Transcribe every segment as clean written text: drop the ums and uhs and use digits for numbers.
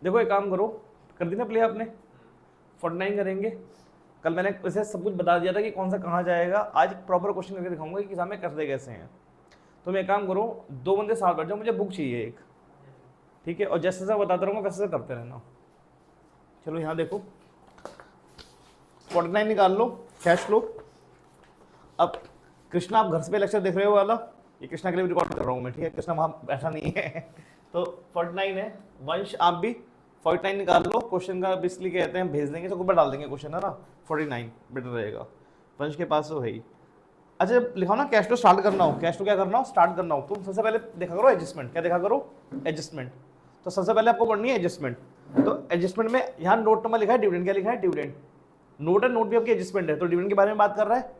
देखो एक काम करो, कर दी ना प्ले आपने, 49 करेंगे। कल मैंने वैसे सब कुछ बता दिया था कि कौन सा कहाँ जाएगा, आज प्रॉपर क्वेश्चन करके दिखाऊंगा कि एग्जाम में करते कैसे हैं। तो मैं एक काम करो, 2 बंदे साथ बैठ जाओ, मुझे बुक चाहिए एक, ठीक है, और जैसे जैसा बताता रहूँगा वैसे वैसे करते रहना। चलो यहाँ देखो 49 निकाल लो, कैश लो। अब कृष्णा आप घर से पे लेक्चर देख रहे हो वाला, ये कृष्णा के लिए भी रिकॉर्ड कर रहा हूँ मैं, ठीक है, कृष्णा वहाँ बैठा नहीं है तो 49 है। वंश आप भी 49 निकाल लो, क्वेश्चन का बेसिकली कहते हैं भेज देंगे तो ऊपर डाल देंगे क्वेश्चन, है ना, 49 बेटर रहेगा, वंश के पास तो है ही। अच्छा जब लिखा ना कैश टू स्टार्ट करना हो, कैश टू क्या करना हो, स्टार्ट करना हो, तो सबसे पहले देखा करो एडजस्टमेंट, क्या देखा करो, एडजस्टमेंट। तो सबसे पहले आपको पढ़नी है एडजस्टमेंट। तो एडजस्टमेंट में यहाँ नोट नंबर लिखा है डिविडेंड, क्या लिखा है, डिविडेंड। नोट है, नोट भी आपकी एडजस्टमेंट है, तो डिविडेंड के बारे में बात कर रहा है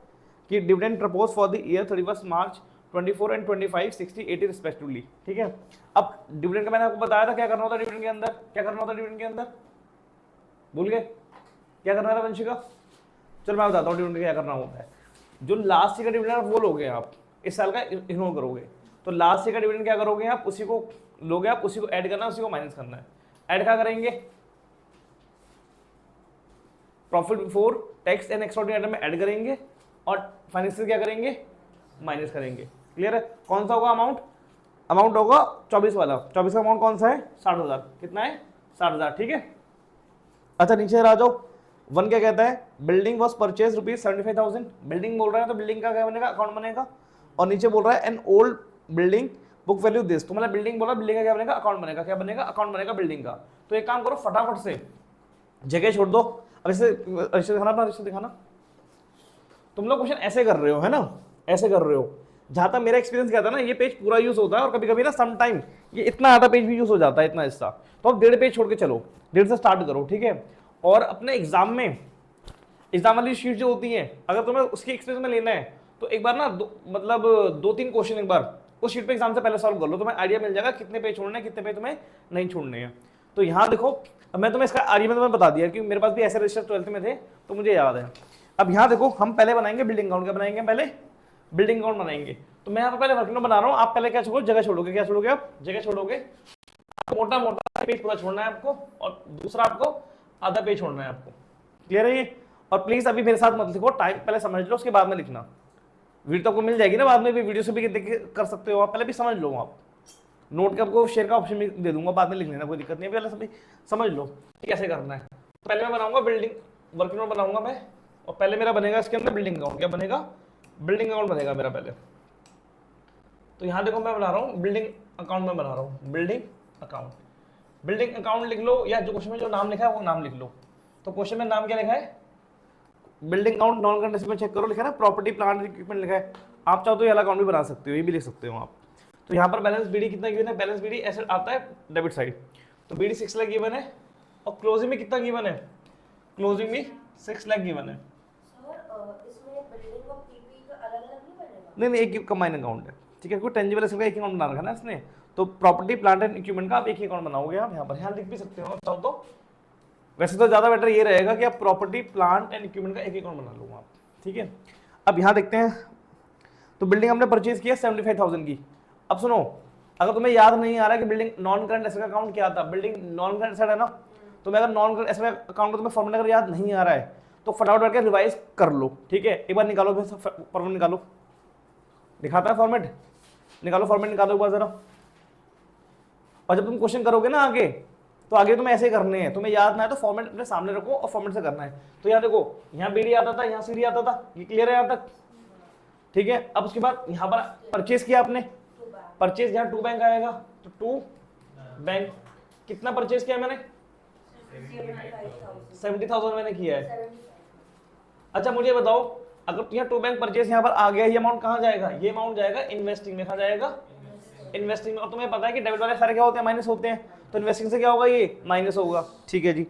कि dividend propose for the year 31 March 24 and 25, 60, 80 respectively, ठीक है। अब डिविडेंड का मैंने आपको बताया था क्या करना होता है डिविडेंड के अंदर, क्या करना होता है डिविडेंड के अंदर, भूल गए क्या करना था वंशिका? चलो मैं बताता हूँ डिविडेंड क्या करना होता है। जो लास्ट ईयर का डिविडेंड वो लोगे आप, इस साल का इग्नोर करोगे, तो लास्ट ईयर का डिविडेंड क्या करोगे आप, उसी को लोगे आप, उसी को ऐड करना है, उसी को माइनस करना है। ऐड क्या करेंगे, profit before tax and extraordinary item में ऐड करेंगे, और फाइनेंशियल क्या करेंगे, माइनस करेंगे। क्लियर है? कौन सा होगा अमाउंट, अमाउंट होगा 24 वाला, 24 का अमाउंट कौन सा है, 60,000, कितना है, 60,000, ठीक है। अच्छा नीचे आ जाओ, वन क्या कहता है, बिल्डिंग वॉज परचेज ₹75,000, बिल्डिंग बोल रहा है तो बिल्डिंग का क्या बनेगा, अकाउंट बनेगा। और नीचे बोल रहा है an old building book value this, तो मतलब बिल्डिंग बोला, बिल्डिंग का क्या बनेगा, अकाउंट बनेगा, क्या बनेगा, अकाउंट बनेगा बिल्डिंग का। तो एक काम करो फटाफट से जगह छोड़ दो, अब इसे दिखाना, अपना रिश्ते दिखाना। तुम लोग क्वेश्चन ऐसे कर रहे हो, है ना, ऐसे कर रहे हो। जहां तक मेरा एक्सपीरियंस क्या था ना, ये पेज पूरा यूज होता है और कभी कभी ना सम टाइम ये इतना आधा पेज भी यूज हो जाता है, इतना हिस्सा। तो अब 1.5 पेज छोड़ के चलो, 1.5 से स्टार्ट करो, ठीक है। और अपने एग्जाम में, एग्जाम वाली शीट जो होती है, अगर तुम्हें उसकी एक्सपीरियंस में लेना है तो एक बार ना मतलब 2-3 क्वेश्चन एक बार उस शीट पे एग्जाम से पहले सॉल्व कर लो, तुम्हें आइडिया मिल जाएगा कितने पेज छोड़ने हैं, कितने पेज तुम्हें नहीं छोड़ने हैं। तो यहाँ देखो, अब मैं तुम्हें इसका आर्ग्यूमेंट तुम्हें बता दिया कि मेरे पास भी ऐसे रजिस्टर 12th में थे तो मुझे याद है। अब यहाँ देखो, हम पहले बनाएंगे बिल्डिंग अकाउंट, क्या बनाएंगे, पहले बिल्डिंग अकाउंट बनाएंगे। तो मैं यहाँ पर पहले वर्किंग नोट बना रहा हूँ, आप पहले क्या छोड़ो, जगह छोड़ोगे, क्या छोड़ोगे आप, जगह छोड़ोगे। मोटा मोटा पेज पूरा छोड़ना है आपको, और दूसरा आपको आधा पेज छोड़ना है आपको। क्लियर है ये? और प्लीज अभी मेरे साथ मत लिखो, टाइम पहले समझ लो, उसके बाद में लिखना। वीडियो तो आपको मिल जाएगी ना बाद में भी, वीडियो से भी देख के कर सकते हो आप, पहले भी समझ लो आप। नोट का आपको शेयर का ऑप्शन भी दे दूंगा, बाद में लिख लेना, कोई दिक्कत नहीं है, पहले सभी समझ लो कैसे करना है। तो पहले मैं बनाऊंगा बिल्डिंग वर्किंग नोट बनाऊंगा मैं, और पहले मेरा बनेगा इसके अंदर बिल्डिंग अकाउंट, क्या बनेगा, बिल्डिंग अकाउंट बनेगा मेरा पहले। तो यहाँ देखो मैं बना रहा हूँ बिल्डिंग अकाउंट में बना रहा हूँ, बिल्डिंग अकाउंट। बिल्डिंग अकाउंट लिख लो, या जो क्वेश्चन में जो नाम लिखा है वो नाम लिख लो। तो क्वेश्चन में नाम क्या लिखा है, बिल्डिंग अकाउंट, नॉन करंट में चेक करो, लिखा है ना प्रॉपर्टी प्लांट इक्विपमेंट लिखा है। आप चाहो तो ये वाला अकाउंट भी बना सकते हो, ये भी लिख सकते हो आप। तो यहाँ पर बैलेंस बीडी कितना गिवन है, बैलेंस बीडी ऐसे आता है डेबिट साइड, तो बीडी 6 लाख गिवन है, और क्लोजिंग में कितना गिवन है, क्लोजिंग में 6 लाख गिवन है। नहीं एक कंबाइन अकाउंट है, ठीक है, कोई टेंजिबल एसेट का एक अकाउंट बना रखा है ना इसने, तो प्रॉपर्टी प्लांट एंड इक्विपमेंट का आप एक ही अकाउंट बनाओगे आप, यहाँ पर यहाँ लिख भी सकते हो चाहो तो। वैसे तो ज्यादा बेटर ये रहेगा कि आप प्रॉपर्टी प्लांट एंड इक्विपमेंट का एक अकाउंट बना लो आप, ठीक है। अब यहाँ देखते हैं, तो बिल्डिंग हमने परचेज किया 75,000 की। अब सुनो, अगर तुम्हें याद नहीं आ रहा है कि बिल्डिंग नॉन करंट एसेट का अकाउंट क्या था, बिल्डिंग नॉन करंट एसेट है ना, तो मैं अगर नॉन करंट एसेट का अकाउंट तुम्हें फॉर्मूला अगर याद नहीं आ रहा है तो फटाफट करके रिवाइज कर लो, ठीक है। एक बार निकालो, फिर फॉर्मेट निकालो, दिखाता है फॉर्मेट, निकालो फॉर्मेट, निकालो एक बार जरा। और जब तुम क्वेश्चन करोगे ना आगे, तो आगे तुम्हें ऐसे करने हैं, तुम्हें याद ना है तो फॉर्मेट अपने सामने रखो और फॉर्मेट से करना है। तो यहाँ देखो, यहाँ बीडी आता था, यहाँ सीडी आता था, ये क्लियर है यहाँ तक, ठीक है। अब उसके बाद यहाँ पर परचेज किया आपने, परचेज यहाँ 2 बैंक आएगा, तो 2 बैंक कितना परचेज किया मैंने, 70,000 मैंने किया है। अच्छा मुझे बताओ, अगर यहाँ 2 बैंक परचेज यहाँ पर आ गया, ये अमाउंट कहाँ जाएगा, ये अमाउंट जाएगा इन्वेस्टिंग में, कहाँ जाएगा, इन्वेस्टिंग में। और तुम्हें पता है कि डेबिट वाले सारे क्या होते हैं, माइनस होते हैं, तो इन्वेस्टिंग से क्या होगा, ये माइनस होगा, ठीक है जी।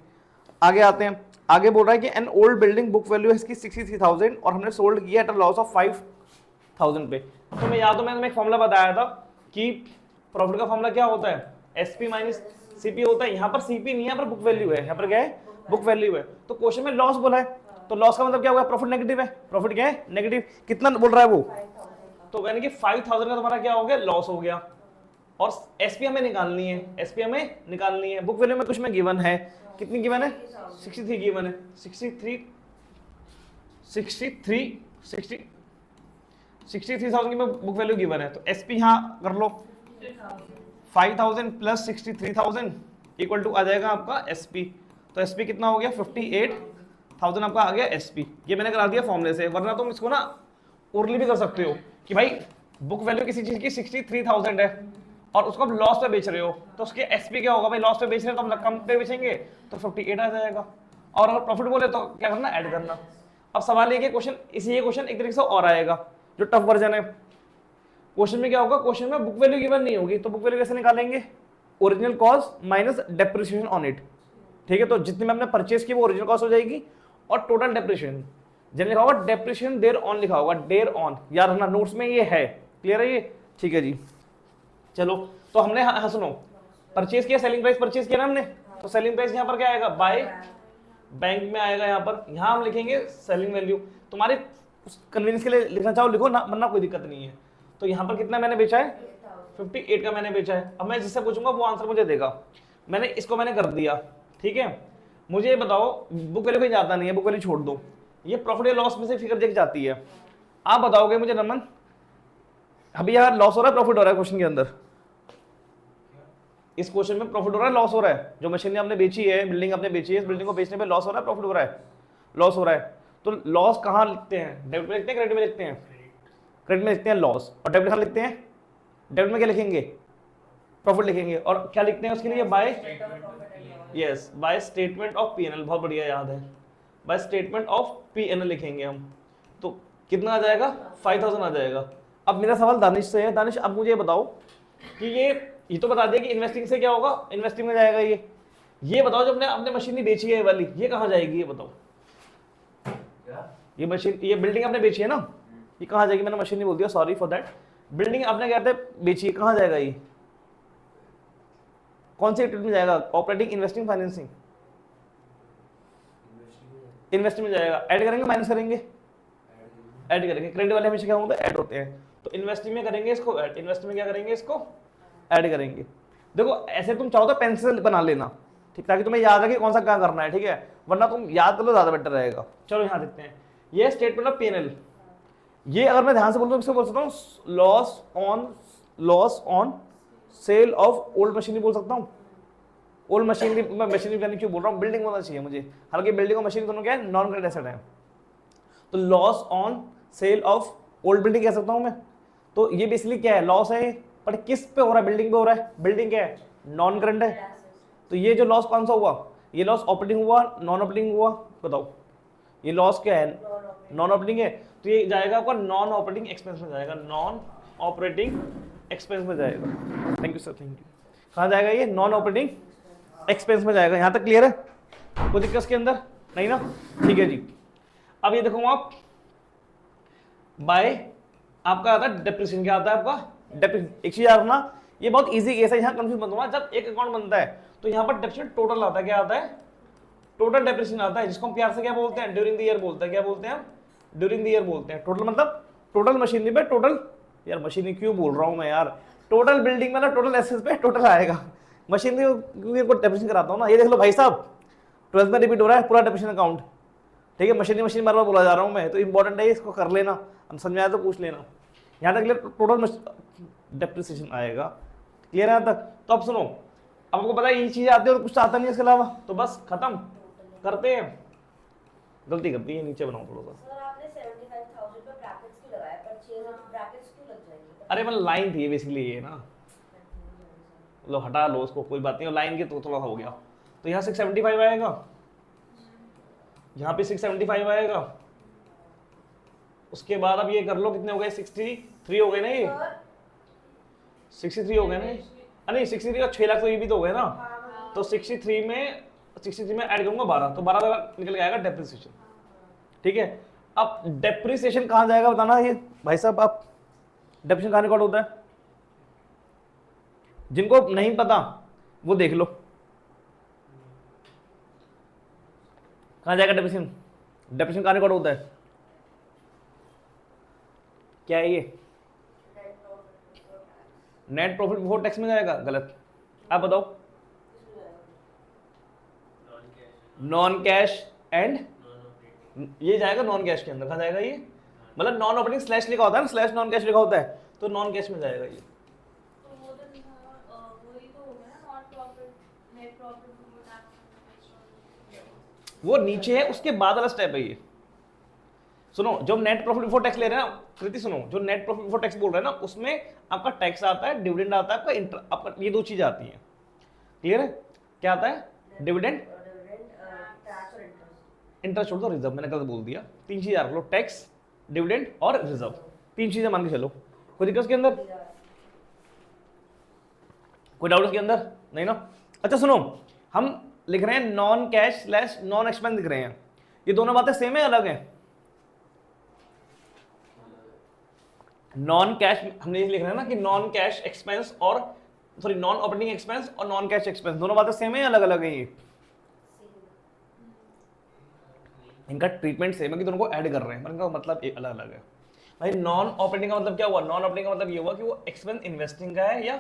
आगे आते हैं, आगे बोल रहा है कि an old building book value है इसकी 63,000 और हमने सोल्ड किया एट अ लॉस ऑफ 5,000 पे। तो मैं याद हो, मैंने एक फॉर्मूला बताया था कि प्रॉफिट का फॉर्मूला क्या होता है, एसपी माइनस सीपी होता है। यहाँ पर सीपी नहीं है, यहाँ पर बुक वैल्यू है, यहाँ पर क्या है, बुक वैल्यू है। तो क्वेश्चन में लॉस बोला है, तो लॉस का मतलब क्या होगा, प्रॉफिट नेगेटिव है, प्रॉफिट क्या है, नेगेटिव। कितना बोल रहा है वो, तो यानी कि 5,000 का तुम्हारा क्या हो गया, लॉस हो गया। और एसपी हमें निकालनी है, एसपी हमें निकालनी है। बुक वैल्यू में कुछ में गिवन है, कितनी गिवन है, 63 गिवन है, 63,000 की बुक वैल्यू गिवन है। तो एसपी यहाँ कर लो 5,000 प्लस 63,000 इक्वल टू आ जाएगा आपका एसपी। तो एसपी कितना हो गया, 58,000 आपका आ गया एसपी। ये मैंने करा दिया फॉर्मूले से, वरना तुम इसको ना उर्ली भी कर सकते हो कि भाई बुक वैल्यू किसी चीज की 63,000 है और उसको आप लॉस पे बेच रहे हो, तो उसके एसपी क्या होगा भाई, लॉस पे बेच रहे हैं तो हम कम पे बेचेंगे तो 58 आ जाएगा। और अगर प्रॉफिट बोले तो क्या करना, ऐड करना। अब सवाल ये कि क्वेश्चन इसी ये क्वेश्चन एक तरीके से और आएगा जो टफ वर्जन है। क्वेश्चन में क्या होगा, क्वेश्चन में बुक वैल्यू गिवन नहीं होगी, तो बुक वैल्यू कैसे निकालेंगे, original cost minus depreciation on it. ठीक है, तो जितने में हमने परचेज की वो ओरिजिनल कॉस्ट हो जाएगी और टोटल डेप्रिसिएशन जिन्हें लिखा होगा डेप्रिसिएशन देयर ऑन लिखा होगा, देयर ऑन, याद रखना नोट्स में ये है। क्लियर है ये, ठीक है जी। चलो तो हमने हाँ सुनो, परचेज किया, सेलिंग प्राइस परचेज किया ना हमने, तो सेलिंग प्राइस यहाँ पर क्या आएगा, बाय बैंक में आएगा। यहाँ पर यहाँ हम लिखेंगे सेलिंग वैल्यू, तुम्हारे कन्वीनियंस के लिए लिखना चाहो लिखो ना, वरना कोई दिक्कत नहीं है। तो यहाँ पर कितना मैंने बेचा है, 58 का मैंने बेचा है। अब मैं जिससे पूछूंगा वो आंसर मुझे देगा। मैंने इसको मैंने कर दिया, ठीक है। मुझे ये बताओ, बुक वैल्यू कहीं जाता नहीं है, बुक वैल्यू छोड़ दो, ये प्रॉफिट या लॉस में से फिगर देख जाती है। आप बताओगे मुझे रमन, अभी यार लॉस हो रहा है प्रॉफिट हो रहा है क्वेश्चन के अंदर, इस क्वेश्चन में प्रॉफिट हो रहा है लॉस हो रहा है, जो मशीन आपने बेची है, बिल्डिंग आपने बेची है, इस बिल्डिंग को बेचने पे लॉस हो रहा है प्रॉफिट हो रहा है, लॉस हो रहा है। तो लॉस कहाँ लिखते हैं, डेबिट में लिखते हैं क्रेडिट में लिखते हैं, क्रेडिट में लिखते हैं लॉस, और डेबिट कहाँ लिखते हैं, डेबिट में क्या लिखेंगे, प्रॉफिट लिखेंगे। और क्या लिखते हैं उसके लिए, by, yes by statement of PNL, बहुत बढ़िया याद है, बाय स्टेटमेंट ऑफ पीएनएल लिखेंगे हम। तो कितना आ जाएगा, 5,000 आ जाएगा। अब मेरा सवाल दानिश से है, दानिश अब मुझे बताओ कि ये तो बता दिया कि इन्वेस्टिंग से क्या होगा, इन्वेस्टिंग में जाएगा ये बताओ जो आपने मशीन बेची है ये वाली, ये कहाँ जाएगी, ये बताओ। ये मशीन, ये बिल्डिंग आपने बेची है ना, ये कहाँ जाएगी, मैंने मशीन नहीं बोल दिया, सॉरी फॉर दैट। बिल्डिंग आपने कहते बेची है, कहाँ जाएगा ये, कौन सी एक्टिविटी में जाएगा, ऑपरेटिंग, इन्वेस्टिंग, फाइनेंसिंग, इन्वेस्टिंग में जाएगा। ऐड करेंगे माइनस करेंगे, ऐड करेंगे, क्रेडिट वाले हमेशा क्या होता है, ऐड होते हैं। तो इन्वेस्टिंग में करेंगे इसको ऐड, इन्वेस्टिंग में क्या करेंगे, इसको ऐड करेंगे। देखो ऐसे तुम चाहो तो पेंसिल बना लेना, ठीक, ताकि तुम्हें याद रहे कौन सा क्या करना है, ठीक है, वरना तुम याद कर लो ज्यादा बेटर रहेगा। चलो यहाँ देखते हैं, ये स्टेटमेंट ऑफ पीएनएल, ये अगर मैं ध्यान से बोलूँ तो बोल सकता हूँ loss on sale of old machinery बोल सकता हूँ। ओल्ड मशीनरी, मैं मशीनरी करने क्यों बोल रहा हूँ, बिल्डिंग बोलना चाहिए मुझे, हालांकि बिल्डिंग और मशीनरी दोनों क्या है, नॉन करेंट एसेट है। तो loss on sale of old building कह सकता हूँ मैं। तो ये बेसिकली क्या है, लॉस है, पर किस पे हो रहा है, बिल्डिंग पे हो रहा है, बिल्डिंग क्या है, नॉन करंट है। तो ये जो लॉस कौन सा हुआ, ये लॉस ऑपरेटिंग हुआ, नॉन ऑपरेटिंग हुआ, बताओ ये लॉस क्या है, नॉन ऑपरेटिंग है। तो ये जाएगा आपका नॉन ऑपरेटिंग एक्सपेंस में जाएगा, नॉन ऑपरेटिंग एक्सपेंस में जाएगा। Thank you sir, thank you. कहाँ जाएगा ये, नॉन ऑपरेटिंग एक्सपेंस में जाएगा। यहाँ तक क्लियर है, कोई दिक्कत के अंदर नहीं ना, ठीक है जी। अब ये देखो आप, बाय आपका आता है डेप्रिसिएशन, क्या आता है आपका डेप्रिसिएशन। एक चीज याद रखना, ये बहुत इजी केस है, यहाँ कंफ्यूज मत होना। जब एक अकाउंट बनता है तो यहाँ पर डेप्रिसिएशन टोटल आता है, क्या आता है, टोटल डेप्रिसिएशन आता है, जिसको हम प्यार से क्या बोलते हैं, ड्यूरिंग द ईयर बोलते हैं, क्या बोलते हैं हम, ड्यूरिंग द ईयर बोलते हैं। टोटल मतलब टोटल मशीनरी पे, टोटल, यार मशीनरी क्यों बोल रहा हूँ मैं यार, टोटल बिल्डिंग में ना, टोटल एसेट्स पे टोटल आएगा, मशीनरी को डेप्रिसिएशन कराता हूँ ना। ये देख लो भाई साहब, 12th में रिपीट हो रहा है पूरा डेप्रिसिएशन अकाउंट, ठीक है, मशीनरी मशीन बार बार बोला जा रहा हूँ मैं, तो इंपॉर्टेंट है, इसको कर लेना, समझ में आया तो पूछ लेना। यहाँ तक टोटल डेप्रिसिएशन आएगा, क्लियर है यहाँ तक। तो अब सुनो, अब आपको पता है ये चीज आती है और कुछ आता नहीं है इसके अलावा, तो बस खत्म करते हैं। गलती करती है, नीचे बनाओ थोड़ा सा। सर आपने 75,000 पे ब्रैकेट्स क्यों लगाया, परचेज ब्रैकेट्स क्यों लग जाएंगे? अरे मतलब लाइन थी बेसिकली ये ना, लो हटा लो उसको, कोई बात नहीं, लाइन की तो थोड़ा हो गया। तो यहाँ 675 आएगा, यहाँ पे 675 आएगा। उसके बाद अब ये कर लो, कितने हो गए, 63 हो गए ना, ये 63 हो गए ना, नहीं 63 का 6 लाख तो ये भी तो हो गए ना। तो 63 में ऐड करूंगा 12, तो 12 निकल के आएगा डेप्रिसिएशन, ठीक है। अब डेप्रिसिएशन कहाँ जाएगा बताना, ये भाई साहब आप डेप्रिसिएशन कहाँ रिकॉर्ड होता है, जिनको नहीं पता वो देख लो, कहाँ जाएगा डेप्रिसिएशन, डेप्रिसिएशन कहाँ रिकॉर्ड होता है, क्या है ये, नेट प्रॉफिट बिफोर टैक्स में जाएगा, गलत। आप बताओ। नॉन कैश एंड ये जाएगा नॉन कैश के अंदर। कहाँ जाएगा ये? मतलब नॉन ऑपरेटिंग स्लैश लिखा होता है ना, स्लैश नॉन कैश लिखा होता है, तो नॉन कैश में जाएगा ये। वो नीचे है, उसके बाद वाला स्टेप है ये। सुनो, जब नेट प्रॉफिट बिफोर टैक्स ले रहे हैं ना कृति, सुनो, जो नेट प्रॉफिट बिफोर टैक्स बोल रहे हैं ना, उसमें आपका टैक्स आता है, डिविडेंड आता है, आपका ये दो चीजें आती हैं। क्लियर है? क्या आता है? डिविडेंड, इंटरेस्ट छोड़ दो, रिजर्व, मैंने गलत बोल दिया। तीन चीजें रख लो, टैक्स, डिविडेंड और रिजर्व, तीन चीजें मान के चलो। कोई दिक्कत इसके अंदर? कोई डाउट इसके अंदर? नहीं ना? अच्छा सुनो, हम लिख रहे हैं non cash slash non expense लिख रहे हैं, ये दोनों बातें सेम है अलग है? नॉन कैश हमने ये लिख रहे हैं ना कि नॉन कैश एक्सपेंस और सॉरी नॉन ऑपरेटिंग एक्सपेंस और नॉन कैश एक्सपेंस, दोनों बातें सेम है या अलग अलग है? ये इनका ट्रीटमेंट सेम है कि दोनों को ऐड कर रहे हैं, पर इनका मतलब एक अलग अलग है। भाई नॉन ऑपरेटिंग का मतलब क्या हुआ? नॉन ऑपरेटिंग का मतलब ये हुआ कि वो एक्सपेंस इन्वेस्टिंग का है या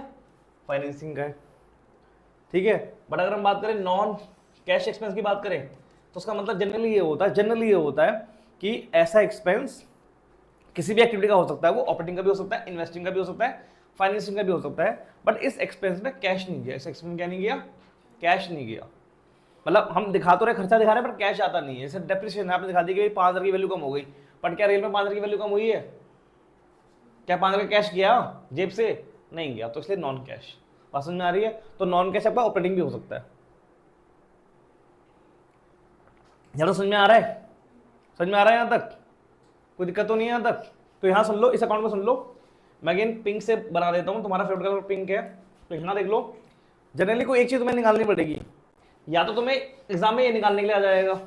फाइनेंसिंग का है, ठीक है। बट अगर हम बात करें नॉन कैश एक्सपेंस की बात करें, तो उसका मतलब जनरली ये होता है कि ऐसा एक्सपेंस किसी भी एक्टिविटी का हो सकता है, वो ऑपरेटिंग का भी हो सकता है, इन्वेस्टिंग का भी हो सकता है, फाइनेंसिंग का भी हो सकता है, बट इस एक्सपेंस में कैश नहीं गया। इस एक्सपेंस में क्या नहीं गया? कैश नहीं गया। मतलब हम दिखा तो रहे, खर्चा दिखा रहे हैं, पर कैश आता नहीं है। जैसे डेप्रिसिएशन आपने दिखा दी कि 5,000 की वैल्यू कम हो गई, बट क्या रियल में 5,000 की वैल्यू कम हुई है? क्या 5,000 का कैश गया जेब से? नहीं गया, तो इसलिए नॉन कैश। बात समझ में आ रही है? तो नॉन कैश आपका ऑपरेटिंग भी हो सकता है। ज़्यादा समझ में आ रहा है? समझ में आ रहा है यहाँ तक? कोई दिक्कत तो नहीं है यहाँ तक? तो यहाँ सुन लो, इस अकाउंट में सुन लो। मैं अगेन पिंक से बना देता हूँ, तुम्हारा फेवरेट कलर पिंक है, तो यहाँ देख लो। जनरली कोई एक चीज़ तुम्हें निकालनी पड़ेगी, या तो तुम्हें एग्जाम में ये निकालने के लिए आ जाएगा,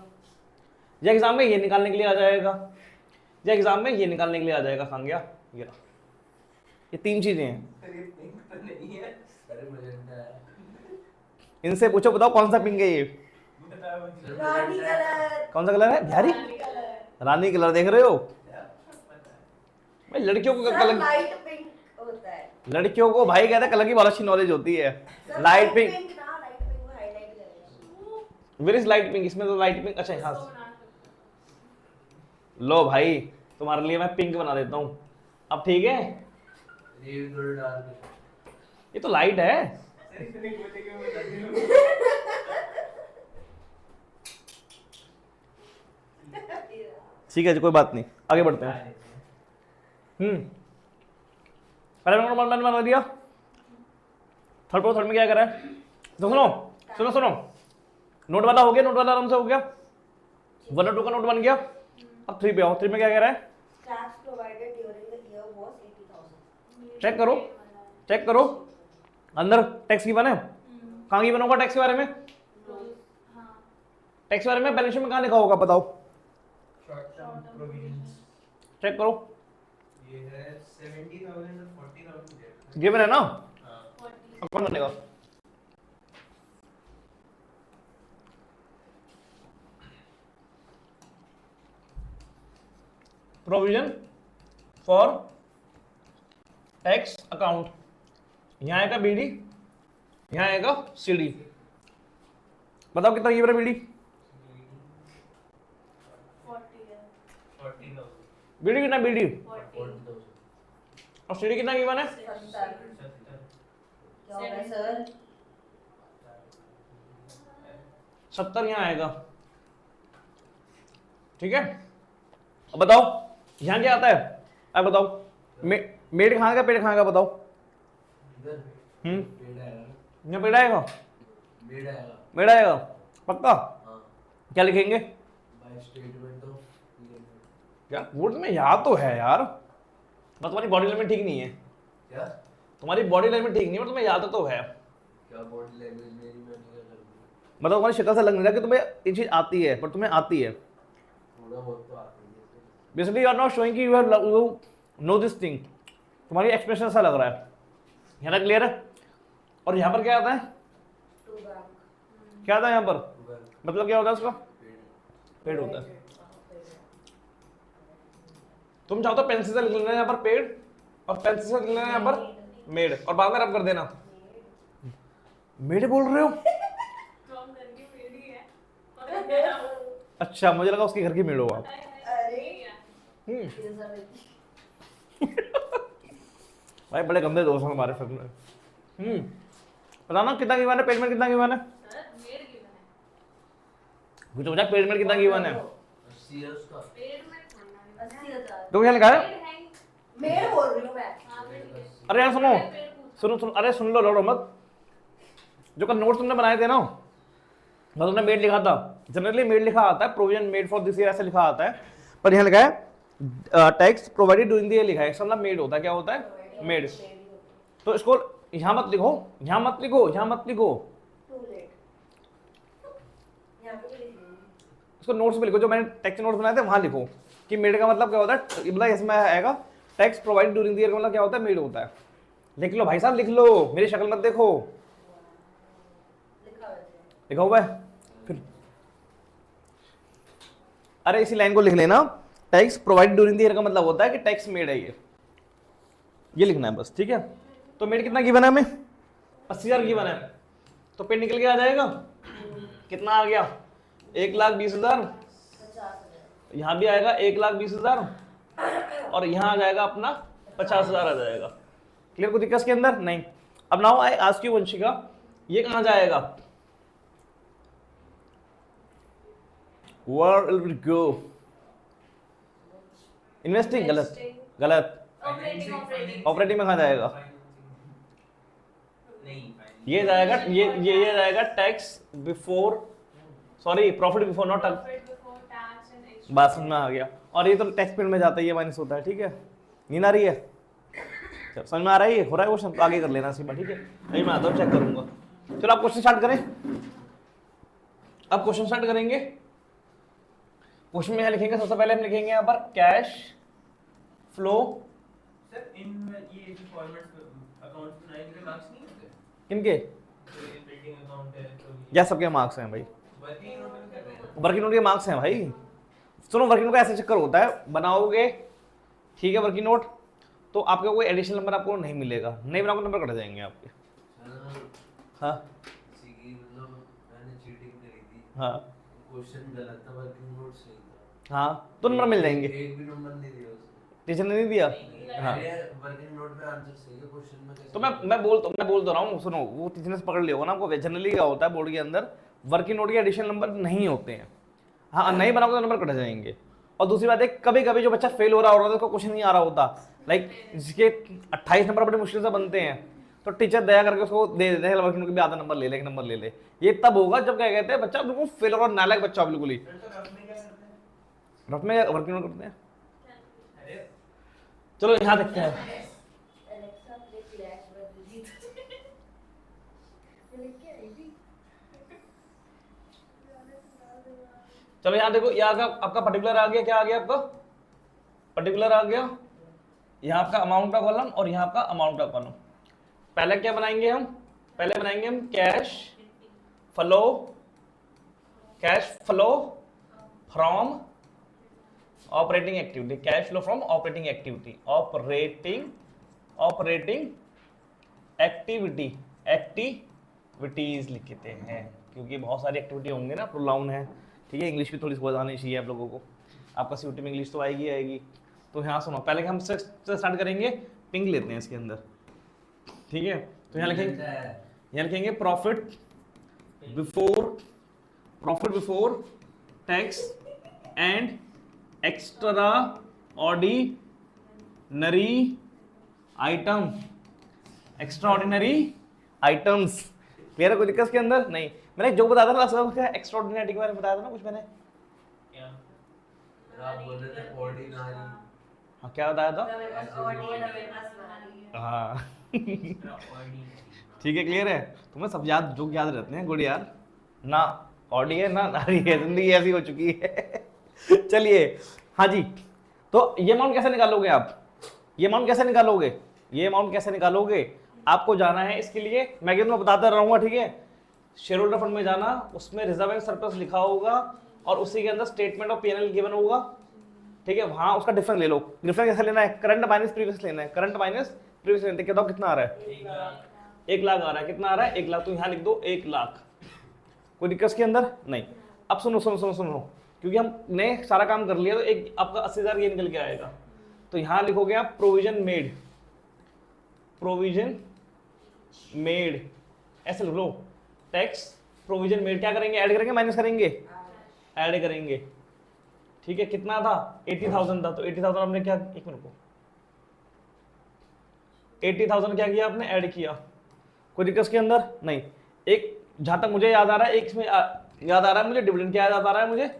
या एग्जाम में ये निकालने के लिए आ जाएगा, या एग्जाम में ये निकालने के लिए आ जाएगा। खान गया ये तीन चीजें हैं। इनसे पूछो, बताओ कौन सा पिंक है ये? रानी कलर। कौन सा कलर है बिहारी? रानी कलर देख रहे हो भाई? लड़कियों को कलर, लाइट पिंक होता है। लड़कियों को भाई कहते हैं कलर की बहुत अच्छी नॉलेज होती है। Light pink, light pink highlight करेगा। Where is light pink? इसमें तो लाइट पिंक, अच्छा हाँ, लो भाई तुम्हारे लिए मैं पिंक बना देता हूँ। अब ठीक है, ये तो लाइट है। ठीक है जी, कोई बात नहीं, आगे बढ़ते हैं। पहले नंबर मैंने बना दिया। थर्ड में क्या करा है? तो सुनो, नोट वाला हो गया, नोट वाला आराम से हो गया। 1 और 2 का नोट बन गया। अब 3 पे आओ। 3 में क्या कह रहा है? Tax provided during the year was 80,000. Check करो अंदर टैक्स की बने। कहाँ की बना होगा टैक्स के बारे में? टैक्स के बारे में बैलेंस शीट में कहाँ लिखा होगा बताओ? चेक करो, ये है 70,000 और 40,000 गिवन है ना? हाँ। अब कौन बनेगा? प्रोविजन फॉर टैक्स अकाउंट, यहाँ आएगा बीडी, यहाँ आएगा सीडी। बताओ कितना गिवन है बीडी? 40,000 बीडी कितना? बीडी 40,000 और सीडी कितना गिवन है? 70. क्या होगा सर? 70 यहाँ आएगा, ठीक है। अब बताओ यहाँ क्या आता है? अब बताओ मेड खाएगा पेड़ खाएगा बताओ? इधर पेड़ आएगा, यहाँ पेड़ आएगा, पेड़ आएगा। मेड आएगा पक्का? हाँ, क्या लिखेंगे? बाय स्टेटमेंट ऑफ यार वो तुम्हें याद तो है यार, बस तुम्हारी बॉडी लैंग्वेज ठीक नहीं है। क्या तुम्हारी बॉडी लैंग्वेज ठीक नहीं है, तुम्हें याद तो है। क्या बॉडी लैंग्वेज मेरी मैं नहीं कर सकती, मतलब तुम्हारी शक्ल से लग नहीं रहा कि तुम्हें ये चीज आती है, पर तुम्हें आती है। थोड़ा बहुत तो आती है। Basically you are not showing कि यू नो दिस थिंग। तुम्हारी एक्सप्रेशन ऐसा लग रहा है। यहाँ तक क्लियर है? और यहाँ पर क्या आता है? To bank. क्या आता है यहाँ पर? उधर मतलब क्या होता है उसका? पेड़ पेड़ होता है। तुम चाहो तो पेंसिल से लिख लेना यहाँ पर पेड़, और पेंसिल से लिख लेना यहाँ पर मेड, और बाद में रब कर देना। मेड बोल रहे हो? तो हम घर की मेड ही है। और मेरा अच्छा, मुझे लगा उसके घर की मेड हो आप। अरे हम्म, ये सब है। भाई बड़े गंदे दोस्त हैं हमारे सच में। पता ना कितना गिवन है, पेमेंट कितना गिवन है? मेड गिवन है। कुछ हो जाए, पेमेंट कितना गिवन है? 80 है उसका। पेड में खाना 80,000 तो क्या लिखा है? पेड है। मेड बोल रही हूँ मैं। हाँ पेड है। अरे यार सुनो पेड पूछ। सुनो सुनो, अरे सुन लो, लड़ो मत। जो कल नोट तुमने बनाए थे ना, मैं तुमने मेड लिखा था। जनरली मेड लिखा आता है, provision made for this year ऐसे लिखा आता है, पर यहाँ लिखा है tax provided during the year लिखा है। इसका मतलब मेड होता है, क्या होता है? मेड। तो इसको यहाँ मत लिखो, यहाँ मत लिखो, यहाँ मत लिखो, Too late. यहाँ पे भी लिख लूँगी। इसको नोट्स पे लिखो। जो मैंने टैक्स नोट्स बनाए थे वहाँ लिखो कि मेड का मतलब क्या होता है। मतलब इसमें आएगा tax provided during the year का मतलब क्या होता है? मेड होता है। लिख लो भाई साहब, लिख लो, मेरी शक्ल मत देखो। लिखा हुआ है। लिखा हुआ है फिर? अरे इसी लाइन को लिख लेना, tax provided during the year का मतलब होता है कि टैक्स मेड है ये लिखना है बस, ठीक है। तो मेड कितना गिवन है हमें? 80,000 गिवन है। तो पेड निकल के आ जाएगा, कितना आ गया? 1,20,000। 50,000। यहाँ भी आएगा 1,20,000, और यहाँ आ जाएगा अपना 50,000 आ जाएगा। क्लियर? कोई दिक्कत के अंदर नहीं। अब now I ask you Vanshika, ये कहाँ जाएगा? Where will it go? Investing? गलत गलत। ऑपरेटिंग ऑपरेटिंग में कहाँ जाएगा? नहीं ये जाएगा, ये जाएगा tax before, sorry profit before, not profit before tax and extra. बात समझ में आ गया। और ये तो टैक्स पेड में जाता है, ये माइनस होता है, ठीक है। नींद आ रही है? चलो, समझ में आ रहा है? ये हो रहा है क्वेश्चन, तो आगे कर लेना सीमा, ठीक है। नहीं मैं आता हूँ, चेक करूंगा। चलो आप क्वेश्चन स्टार्ट करें। अब क्वेश्चन स्टार्ट करेंगे। क्वेश्चन में यहाँ लिखेंगे, सबसे पहले हम लिखेंगे यहाँ पर कैश फ्लो। सर इन ये जो फॉर्मेट्स अकाउंट्स बनाए इनके मार्क्स नहीं होते? किनके? तो ये बिल्डिंग अकाउंट है तो या सबके मार्क्स हैं भाई? वर्किंग नोट में कर रहे हैं। वर्किंग नोट के मार्क्स हैं भाई। सुनो, वर्किंग नोट का ऐसा चक्कर होता है, बनाओगे ठीक है वर्किंग नोट, तो आपका कोई एडिशनल नंबर आपको नहीं मिलेगा, नहीं बनाओगे नंबर कट जाएंगे आपके। हाँ किसी की मतलब मैंने चीटिंग करी थी, हाँ क्वेश्चन गलत था, वर्किंग नोट सही था। हाँ, तो नंबर मिल जाएंगे। एक भी नंबर नहीं दिया उसने। टीचर ने नहीं दिया? हाँ, अरे वर्किंग नोट में आंसर सही है, क्वेश्चन में कैसे? तो मैं बोल तो रहा हूँ, सुनो, वो टीचर ने पकड़ लिया होगा ना आपको। जनरली क्या होता है बोर्ड के अंदर, वर्किंग नोट के एडिशनल नंबर नहीं होते हैं। हाँ, नहीं बनाओगे तो नंबर कट जाएंगे। और दूसरी बात है, कभी कभी जो बच्चा फेल हो रहा होता है, उसको क्वेश्चन नहीं आ रहा होता, लाइक जिसके 28 नंबर बड़े मुश्किल से बनते हैं, तो टीचर दया करके उसको दे देते हैं वर्किंग नोट के भी आधा नंबर ले ले, एक नंबर ले ले। ये तब होगा जब क्या कहते हैं बच्चा बिल्कुल फेल हो रहा, नालायक बच्चा बिल्कुल ही। सर तो रफ में क्या करते हैं? रफ में वर्किंग नोट करते हैं। अरे चलो यहाँ देखते हैं। Alexa, play Clash with Diljit. ये लिख के आई थी। चलो यहाँ देखो, यहाँ का आपका पर्टिकुलर आ गया, क्या आ गया आपका पर्टिकुलर आ गया, यहाँ आपका अमाउंट का कॉलम और यहाँ आपका अमाउंट का कॉलम। पहले क्या बनाएंगे हम? पहले बनाएंगे हम cash flow from operating activity, cash flow from operating activity, operating activities लिखते हैं, क्योंकि बहुत सारी एक्टिविटी होंगे ना, प्रोनाउन है, ठीक है। इंग्लिश भी थोड़ी समझ आनी चाहिए आप लोगों को, आपका सीयूटी में इंग्लिश तो आएगी। तो यहाँ सुनो, पहले हम स्टार्ट करेंगे, पिंक लेते हैं इसके अंदर, ठीक है। तो यहाँ लिखेंगे profit before tax and extra ordinary items. Clear है? कोई दिक्कत के अंदर नहीं? मैंने जो बताया था ना क्या एक्स्ट्रा ऑर्डिनरी के बारे में बताया था ना कुछ मैंने? क्या? आप बोल रहे थे ऑर्डिनरी। हाँ, क्या बताया था? हाँ ठीक है, क्लियर है? तुम्हें सब याद जो याद रहते हैं, गुड यार। ना ऑडी है ना नारी है, जिंदगी ऐसी हो चुकी है चलिए, हाँ जी। तो ये अमाउंट कैसे निकालोगे आप? ये अमाउंट कैसे निकालोगे? आपको जाना है इसके लिए, मैं तुम्हें बताता रहूंगा, ठीक है। शेयर होल्डर फंड में जाना, उसमें रिजर्व एंड सरप्लस लिखा होगा और उसी के अंदर स्टेटमेंट ऑफ P&L गिवन होगा, ठीक है। वहां उसका डिफरेंस ले लो। डिफरेंस कैसे लेना है? करंट माइनस प्रीवियस लेना है, करंट माइनस प्रीवियस रेंट क्या कितना आ रहा है? 1 लाख 1 लाख आ रहा है। कितना आ रहा है? 1 लाख। तो यहाँ लिख दो 1 लाख। कोई दिक्कत इसके अंदर नहीं। अब सुनो सुनो सुनो सुनो, क्योंकि हमने सारा काम कर लिया तो एक आपका 80,000 ये निकल के आएगा। तो यहाँ लिखोगे आप प्रोविजन मेड, प्रोविजन मेड ऐसे लिख लो। टैक्स प्रोविजन मेड क्या करेंगे? ऐड करेंगे माइनस करेंगे? ऐड करेंगे। ठीक है, कितना था? 80,000 था। तो 80,000 हमने क्या, एक मिनट को, 80,000 क्या किया आपने? ऐड किया। कोई दिक्कत के अंदर नहीं। एक जहां तक मुझे याद आ रहा है, एक इसमें याद आ रहा है मुझे डिविडेंड। क्या याद आ रहा है मुझे?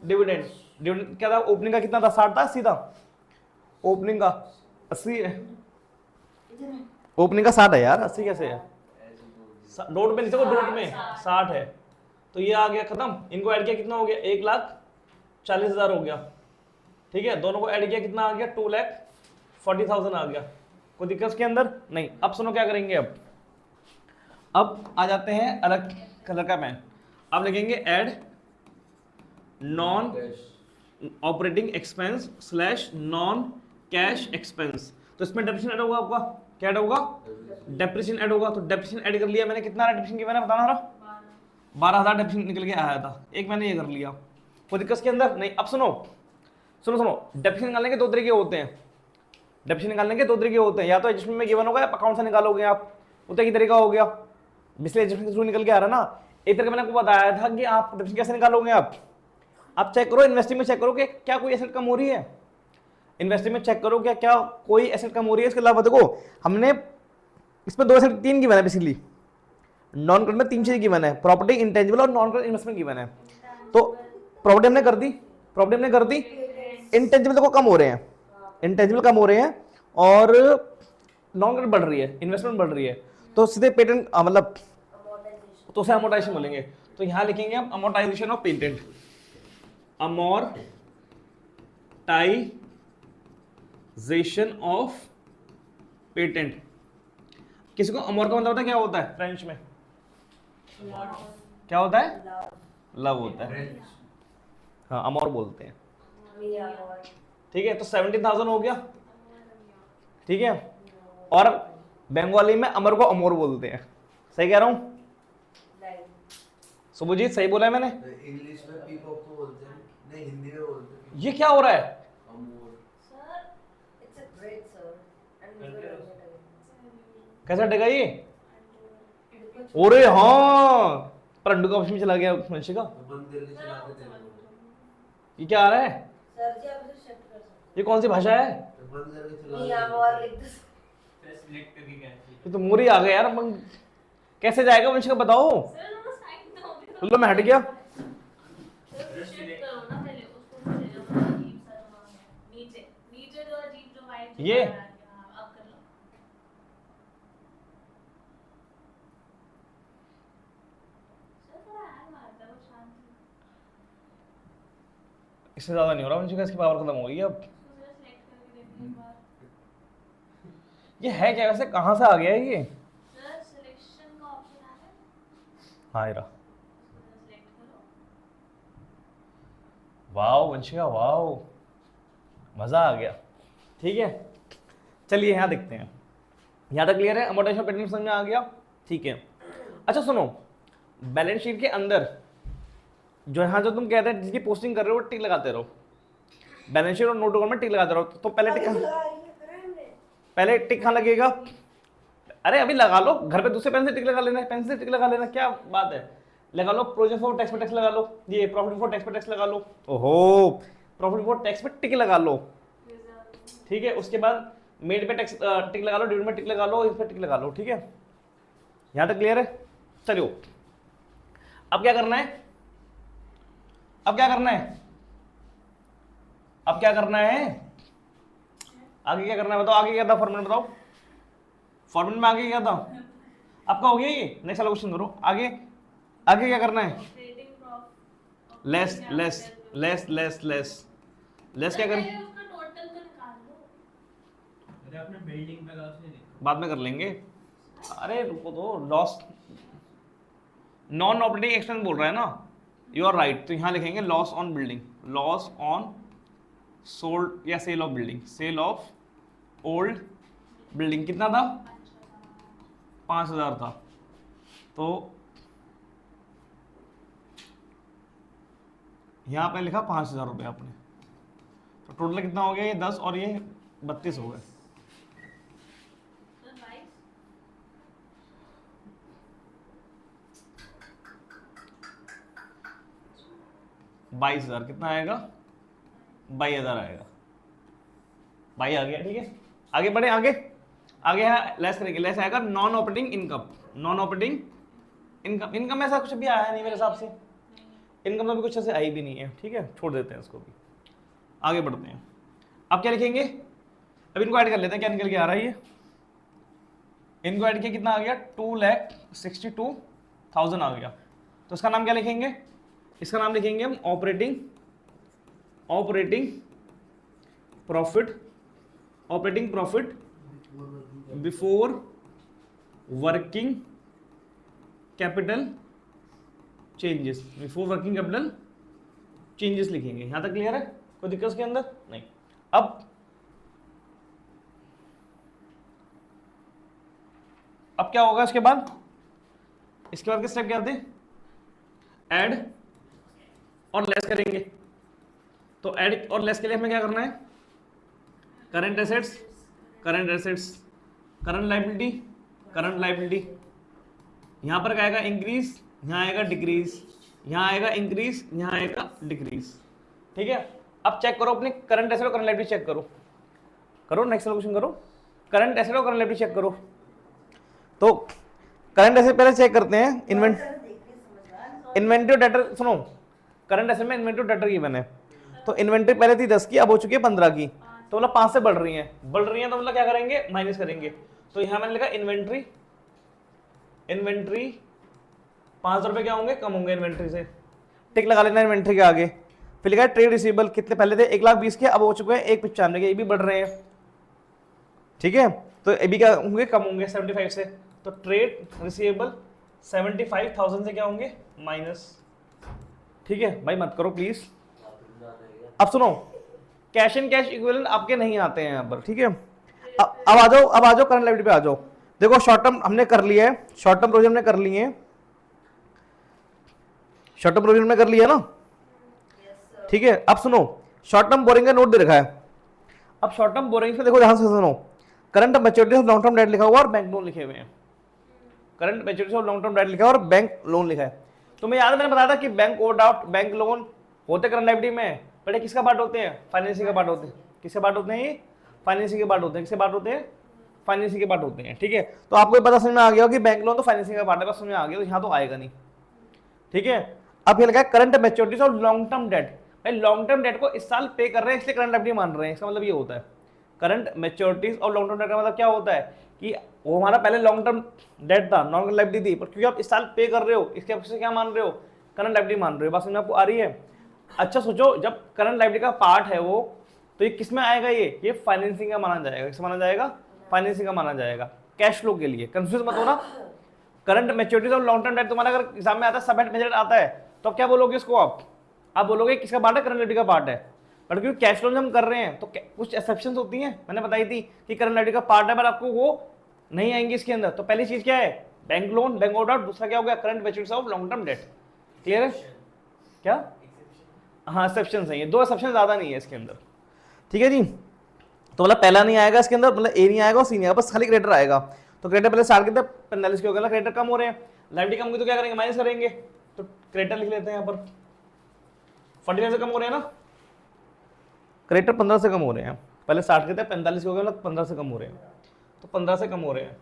डिविडेंड। डिविडेंड क्या था? ओपनिंग का कितना था? 60 था 80 था? ओपनिंग का 80 है। ओपनिंग का 60 है यार, 80 कैसे है? डॉट में लिखो, डॉट में 60 है। तो ये आ गया खत्म। इनको ऐड किया कितना हो गया? 1,40,000 हो गया। ठीक है, दोनों को ऐड किया कितना आ गया? 2,40,000 आ गया। कोई दिक्कत के अंदर नहीं। अब सुनो क्या करेंगे। अब आ जाते हैं अलग कलर का पेन। अब लिखेंगे add non operating expense slash non cash expense. तो इसमें डेप्रिसिएशन ऐड होगा आपका। क्या ऐड होगा? डेप्रिसिएशन ऐड होगा। तो डेप्रिसिएशन ऐड कर लिया मैंने। कितना डेप्रिसिएशन की मैंने बताना रहा? 12,000 डेप्रिसिएशन निकल के आया था। एक मैंने ये कर लिया। कोई दिक्कत के अंदर नहीं। अब सुनो सुनो सुनो, डेप्रिसिएशन निकालने के दो तरीके होते हैं। डेप्रिसिएशन निकालने के दो तरीके होते हैं, या तो एडजस्टमेंट में गिवन होगा या अकाउंट से निकालोगे आप। उतना ही तरीका हो गया। इसलिए एडजस्टमेंट के थ्रू निकल के आ रहा ना। एक तरीके मैंने आपको बताया था कि आप डेप्रिसिएशन कैसे निकालोगे। आप चेक करो, इन्वेस्टिंग में चेक करो कि क्या कोई एसेट कम हो रही है। इन्वेस्टिंग में चेक करो क्या कोई एसेट कम हो रही है। इसके अलावा देखो हमने इसमें 2 एसेट 3 गिवन है बेसिकली। नॉन करंट में 3 चीजें गिवन है, प्रॉपर्टी, इंटेंजिबल और नॉन करंट इन्वेस्टमेंट गिवन है। तो प्रॉपर्टी हमने कर दी, प्रॉपर्टी हमने कर दी। इंटेंजिबल देखो कम हो रहे हैं, इंटेंजिबल कम हो रहे हैं और नॉन करंट बढ़ रही है, इन्वेस्टमेंट बढ़ रही है। तो सीधे पेटेंट मतलब तो उसे अमोर्टाइजेशन बोलेंगे। तो यहां लिखेंगे हम amortisation of patent. Amortisation of patent. किसी को अमोर का मतलब पता है क्या होता है फ्रेंच में? क्या होता है? लव होता है। हाँ, अमोर बोलते हैं। ठीक है, तो 17,000 हो गया। ठीक है, और बंगाली में अमर को अमोर बोलते हैं। सही कह रहा हूं? सुभजीत सही बोला है मैंने? इंग्लिश में पीकॉक को बोलते हैं, नहीं हिंदी में बोलते हैं। ये क्या हो रहा है? अमूर। कैसा हटेगा ये? अरे हाँ, पर अंडू का ऑप्शन में चला गया मनुष्य का। बंद करके चलाते थे लोग। ये क्या आ रहा है? सर जी आप इसे शिफ्ट कर सकते ये कौन सी भाषा है? बंद करके हैं। चलाते यहाँ थे। और लिख दो। फिर सिलेक्ट करके कैंसिल। ये तो मोरी आ गया यार। कैसे जाएगा वंश का बताओ। सर वो साइड तो होगी चलो मैं हट गया। सर शिफ्ट करो ना पहले उसको, मुझे जो अजीब सा जो है नीचे नीचे जो अजीब जो वाइट ये? अब कर लो। सर थोड़ा हैंग मारता है वो शांत। इससे ज्यादा नहीं हो रहा वंश का, इसकी पावर खत्म हो गई अब। उसको जरा सिलेक्ट करके देखो एक बार। ये है क्या वैसे? कहाँ से आ गया है ये? सर सिलेक्शन का ऑप्शन आ रहा है, हाँ इरा। सिलेक्ट करो। वाओ वंशिका वाओ, मजा आ गया। ठीक है, चलिए यहाँ देखते हैं। यहाँ तक क्लियर है? अमोर्टाइजेशन पेटेंट समझ में आ गया? ठीक है। अच्छा सुनो, बैलेंस शीट के अंदर जो यहाँ जो तुम कहते हैं जिसकी पोस्टिंग कर रहे हो टिक लगाते रहो। बैलेंस शीट और नोट में टिक लगाते रहो। तो पहले टिक कहाँ लगेगा? अरे अभी लगा लो, घर पे दूसरे पेन से टिक लगा लेना, पेन से टिक लगा लेना, क्या बात है। लगा लो प्रोविजन फॉर टैक्स पे टैक्स लगा लो, ये प्रॉफिट फॉर टैक्स पे टैक्स लगा लो। ओहो, प्रॉफिट फॉर टैक्स पे टिक लगा लो। ठीक है, उसके बाद मेड पे टैक्स टिक लगा लो, डिविडेंड पे टिक लगा लो, इस पे टिक लगा लो। ठीक है, यहां तक क्लियर है? चलिए अब क्या करना है? अब क्या करना है? अब क्या करना है? आगे क्या करना है बताओ? आगे क्या था फॉर्मेट बताओ? फॉर्मेट में आगे क्या था? आपका हो गया ये? नेक्स्ट वाला क्वेश्चन करो। आगे आगे क्या करना है? Operating profit less less less less less less क्या करें? उसका टोटल तो निकाल लो। अरे आपने बिल्डिंग पे कहा से देखो। बाद में कर लेंगे। अरे रुको तो, लॉस नॉन ऑपरेटिंग एक्सपेंस बोल रहा है ना? You are right. तो यहाँ लिखेंगे loss on building, loss on sold या sale of building, sale of old building कितना था 5,000 था, तो यहाँ पे लिखा 5,000 रुपये आपने, तो टोटल कितना हो गया, ये 10 और ये 32 हो गए। तो 22 22,000 कितना आएगा, 22,000 आएगा। 22 आ गया, ठीक है। आगे बढ़े, आगे आगे है लेस करेंगे, लेस आएगा non operating income. Non operating income, income ऐसा कुछ भी आया नहीं मेरे हिसाब से, इनकम तो भी कुछ ऐसे आई भी नहीं है, ठीक है, छोड़ देते हैं इसको भी। आगे बढ़ते हैं, अब क्या लिखेंगे, अब इनको ऐड कर लेते हैं, क्या निकल के आ रहा है ये, इनको ऐड किया कितना आ गया 2,62,000 आ गया। तो इसका नाम क्या लिखेंगे, इसका नाम लिखेंगे हम operating profit before working capital changes, before working capital changes लिखेंगे। यहां तक क्लियर है, कोई दिक्कत उसके अंदर नहीं। अब क्या होगा इसके बाद, इसके बाद के स्टेप क्या थे, ऐड और लेस करेंगे। तो ऐड और लेस के लिए हमें क्या करना है, करंट एसेट्स, करंट लायबिलिटी, यहां पर क्या आएगा इंक्रीज, यहां आएगा डिक्रीज, यहां आएगा इंक्रीज, यहां आएगा डिक्रीज, ठीक है। अब चेक करो अपने करंट एसेट और करंट लायबिलिटी चेक करो नेक्स्ट क्वेश्चन करो, करंट एसेट और करंट लायबिलिटी चेक करो। तो करंट एसेट पहले चेक करते हैं, इन्वेंटरी डेटर, सुनो करंट एसेट में इन्वेंटरी डेटर गिवन है, तो इन्वेंटरी पहले थी 10 की, अब हो चुकी है 15 की, तो मतलब 5 से बढ़ रही है तो मतलब क्या करेंगे, माइनस करेंगे। तो यहां मैंने लिखा इन्वेंट्री 500 रुपए क्या होंगे, कम होंगे इन्वेंट्री से, टिक लगा लेना इन्वेंट्री के आगे। फिर लिखा ट्रेड रिसीवेबल, कितने पहले थे 1,20,000 के, अब हो चुके हैं 1,95,000 के, ये भी बढ़ रहे हैं, ठीक है। तो ये भी क्या होंगे, कम होंगे 75 से, तो ट्रेड रिसीवेबल 75,000 से क्या होंगे, माइनस, ठीक है भाई, मत करो प्लीज। अब सुनो, कैश एंड कैश इक्विवेलेंट आपके नहीं आते हैं यहाँ पर, ठीक है। अब आ जाओ करंट लायबिलिटी पे आ जाओ। देखो शॉर्ट टर्म हमने कर लिया है, शॉर्ट टर्म प्रोविजन हमने कर लिए हैं, शॉर्ट टर्म प्रोविजन में कर लिया ना, ठीक है। अब सुनो, शॉर्ट टर्म बोरिंग का नोट दे रखा है। अब शॉर्ट टर्म बोरिंग से देखो, ध्यान से सुनो, current maturity of long term debt लिखा हुआ और बैंक लोन लिखे हुए हैं, current maturity of long term debt लिखा है और बैंक लोन लिखा है। तुम्हें याद है मैंने बताया था कि बैंक ओवरड्राफ्ट, बैंक लोन होते करंट लायबिलिटी में, बट किसका पार्ट होते हैं, फाइनेंसिंग का पार्ट होते हैं। किसके पार्ट होते हैं ये, फाइनेंसिंग के पार्ट होते हैं। किसके पार्ट होते हैं, फाइनेंसिंग के पार्ट होते हैं, ठीक है। तो आपको पता समझ में आ गया कि बैंक लोन तो फाइनेंसिंग का पार्ट है, बस समझ में आ गया, तो यहाँ तो आएगा नहीं, ठीक है। अब ये लगा current मैच्योरिटीज of long term debt, भाई लॉन्ग टर्म डेट को इस साल पे कर रहे हैं इसलिए करंट लायबिलिटी मान रहे हैं, इसका मतलब ये होता है करंट मैच्योरिटीज और लॉन्ग टर्म डेट का मतलब क्या होता है कि वो हमारा पहले लॉन्ग टर्म डेट था, नॉन करंट लायबिलिटी थी, पर क्योंकि आप इस साल पे कर रहे हो इसके वजह से क्या मान रहे हो, करंट लायबिलिटी मान रहे हो। बात समझ में आपको आ रही है। अच्छा सोचो, जब करंट लायबिलिटी का पार्ट है वो, तो ये किस में आएगा, ये फाइनेंसिंग का माना जाएगा। किस माना जाएगा, फाइनेंसिंग का माना जाएगा, कैश फ्लो के लिए। कंफ्यूज मत होना, करंट मैच्योरिटीज और लॉन्ग टर्म डेट तुम्हारा अगर एग्जाम में आता है, सब मेजर आता है, तो क्या बोलोगे इसको, आप बोलोगे किसका पार्ट है, करंट लायबिलिटी का पार्ट है। बट क्योंकि कैश फ्लो हम कर रहे हैं तो कुछ एक्सेप्शंस होती हैं, मैंने बताई थी कि करंट लायबिलिटी का पार्ट है, पर आपको वो नहीं आएंगे इसके अंदर। तो पहली चीज क्या है, बैंक लोन, बैंक ओवरड्राफ्ट, दूसरा क्या हो गया, current मैच्योरिटीज of long term debt. Clear है क्या, हाँ एक्सेप्शंस हैं ये, 2 एक्सेप्शन ज्यादा नहीं है इसके अंदर, ठीक है जी। तो मतलब पहला नहीं आएगा इसके अंदर, मतलब ए नहीं आएगा और सी नहीं आएगा, बस खाली क्रेडिटर आएगा। तो क्रेडिटर पहले स्टार्ट करते हैं 45 के हो गया, क्रेडिटर कम हो रहे हैं, लायबिलिटी कम होगी तो क्या करेंगे, माइनस करेंगे, तो क्रेडिटर लिख लेते हैं यहाँ पर। 45 से कम हो रहे हैं ना, क्रेडिटर 15 से कम हो रहे हैं, पहले स्टार्ट करते हैं 45 के हो गया, मतलब 15 से कम हो रहे हैं, तो 15 से कम हो रहे हैं।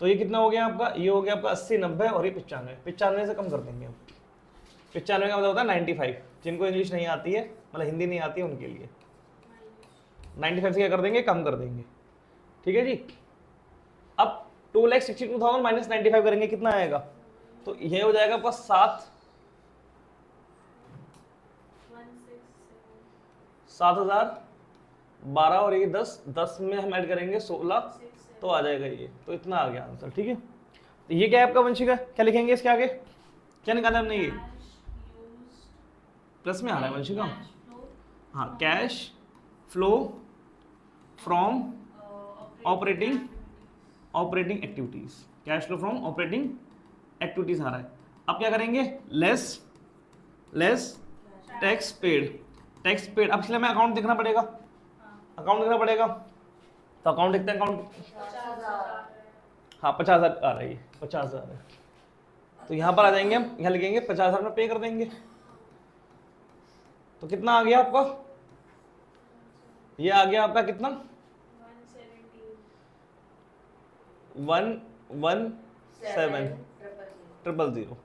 तो ये कितना हो गया आपका, ये हो गया आपका 80, 90 और ये 95, 95 से कम कर देंगे हम। 95 का मतलब होता है 95, जिनको इंग्लिश नहीं आती है, मतलब हिंदी नहीं आती है उनके लिए 95 से क्या कर देंगे, कम कर देंगे, ठीक है जी। अब 2,62,000 माइनस 95 करेंगे, कितना आएगा, तो ये हो जाएगा आपका 7,000, 12 और ये 10 में हम ऐड करेंगे 16, तो आ जाएगा ये, तो इतना आ गया आंसर, ठीक है। तो ये क्या है आपका वंशिका, क्या लिखेंगे इसके आगे, क्या निकाला हमने, ये प्लस में आ रहा है वंशिका, हाँ, cash flow from operating activities, cash flow from operating activities आ रहा है। अब क्या करेंगे, लेस टैक्स पेड। अब इसलिए हमें अकाउंट देखना पड़ेगा, तो अकाउंट देखते हैं। अकाउंट 50,000 हाँ 50,000 आ रही है, 50,000 है, तो यहाँ पर आ जाएंगे हम, यहाँ लिखेंगे 50,000 में पे कर देंगे। तो कितना आ गया आपका, ये आ गया आपका कितना 117,000।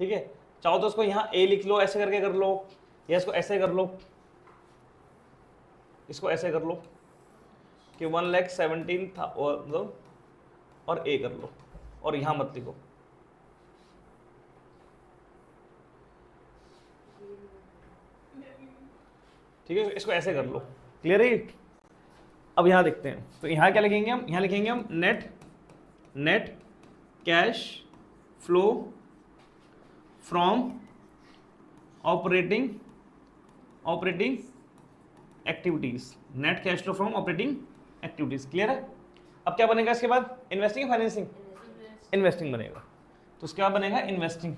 ठीक है, चाहो तो उसको यहाँ ए लिख लो, ऐसे करके कर लो, या इसको ऐसे कर लो, इसको ऐसे कर लो कि 1,17,000 और ए कर लो, और यहाँ मत लिखो। ठीक है, इसको ऐसे कर लो, क्लियर है। अब यहाँ देखते हैं, तो यहाँ क्या लिखेंगे हम, यहाँ लिखेंगे हम net cash flow from operating activities, net cash flow from operating activities, clear है। अब क्या बनेगा इसके बाद, इन्वेस्टिंग फाइनेंसिंग, इन्वेस्टिंग बनेगा। तो उसके बाद बनेगा इन्वेस्टिंग।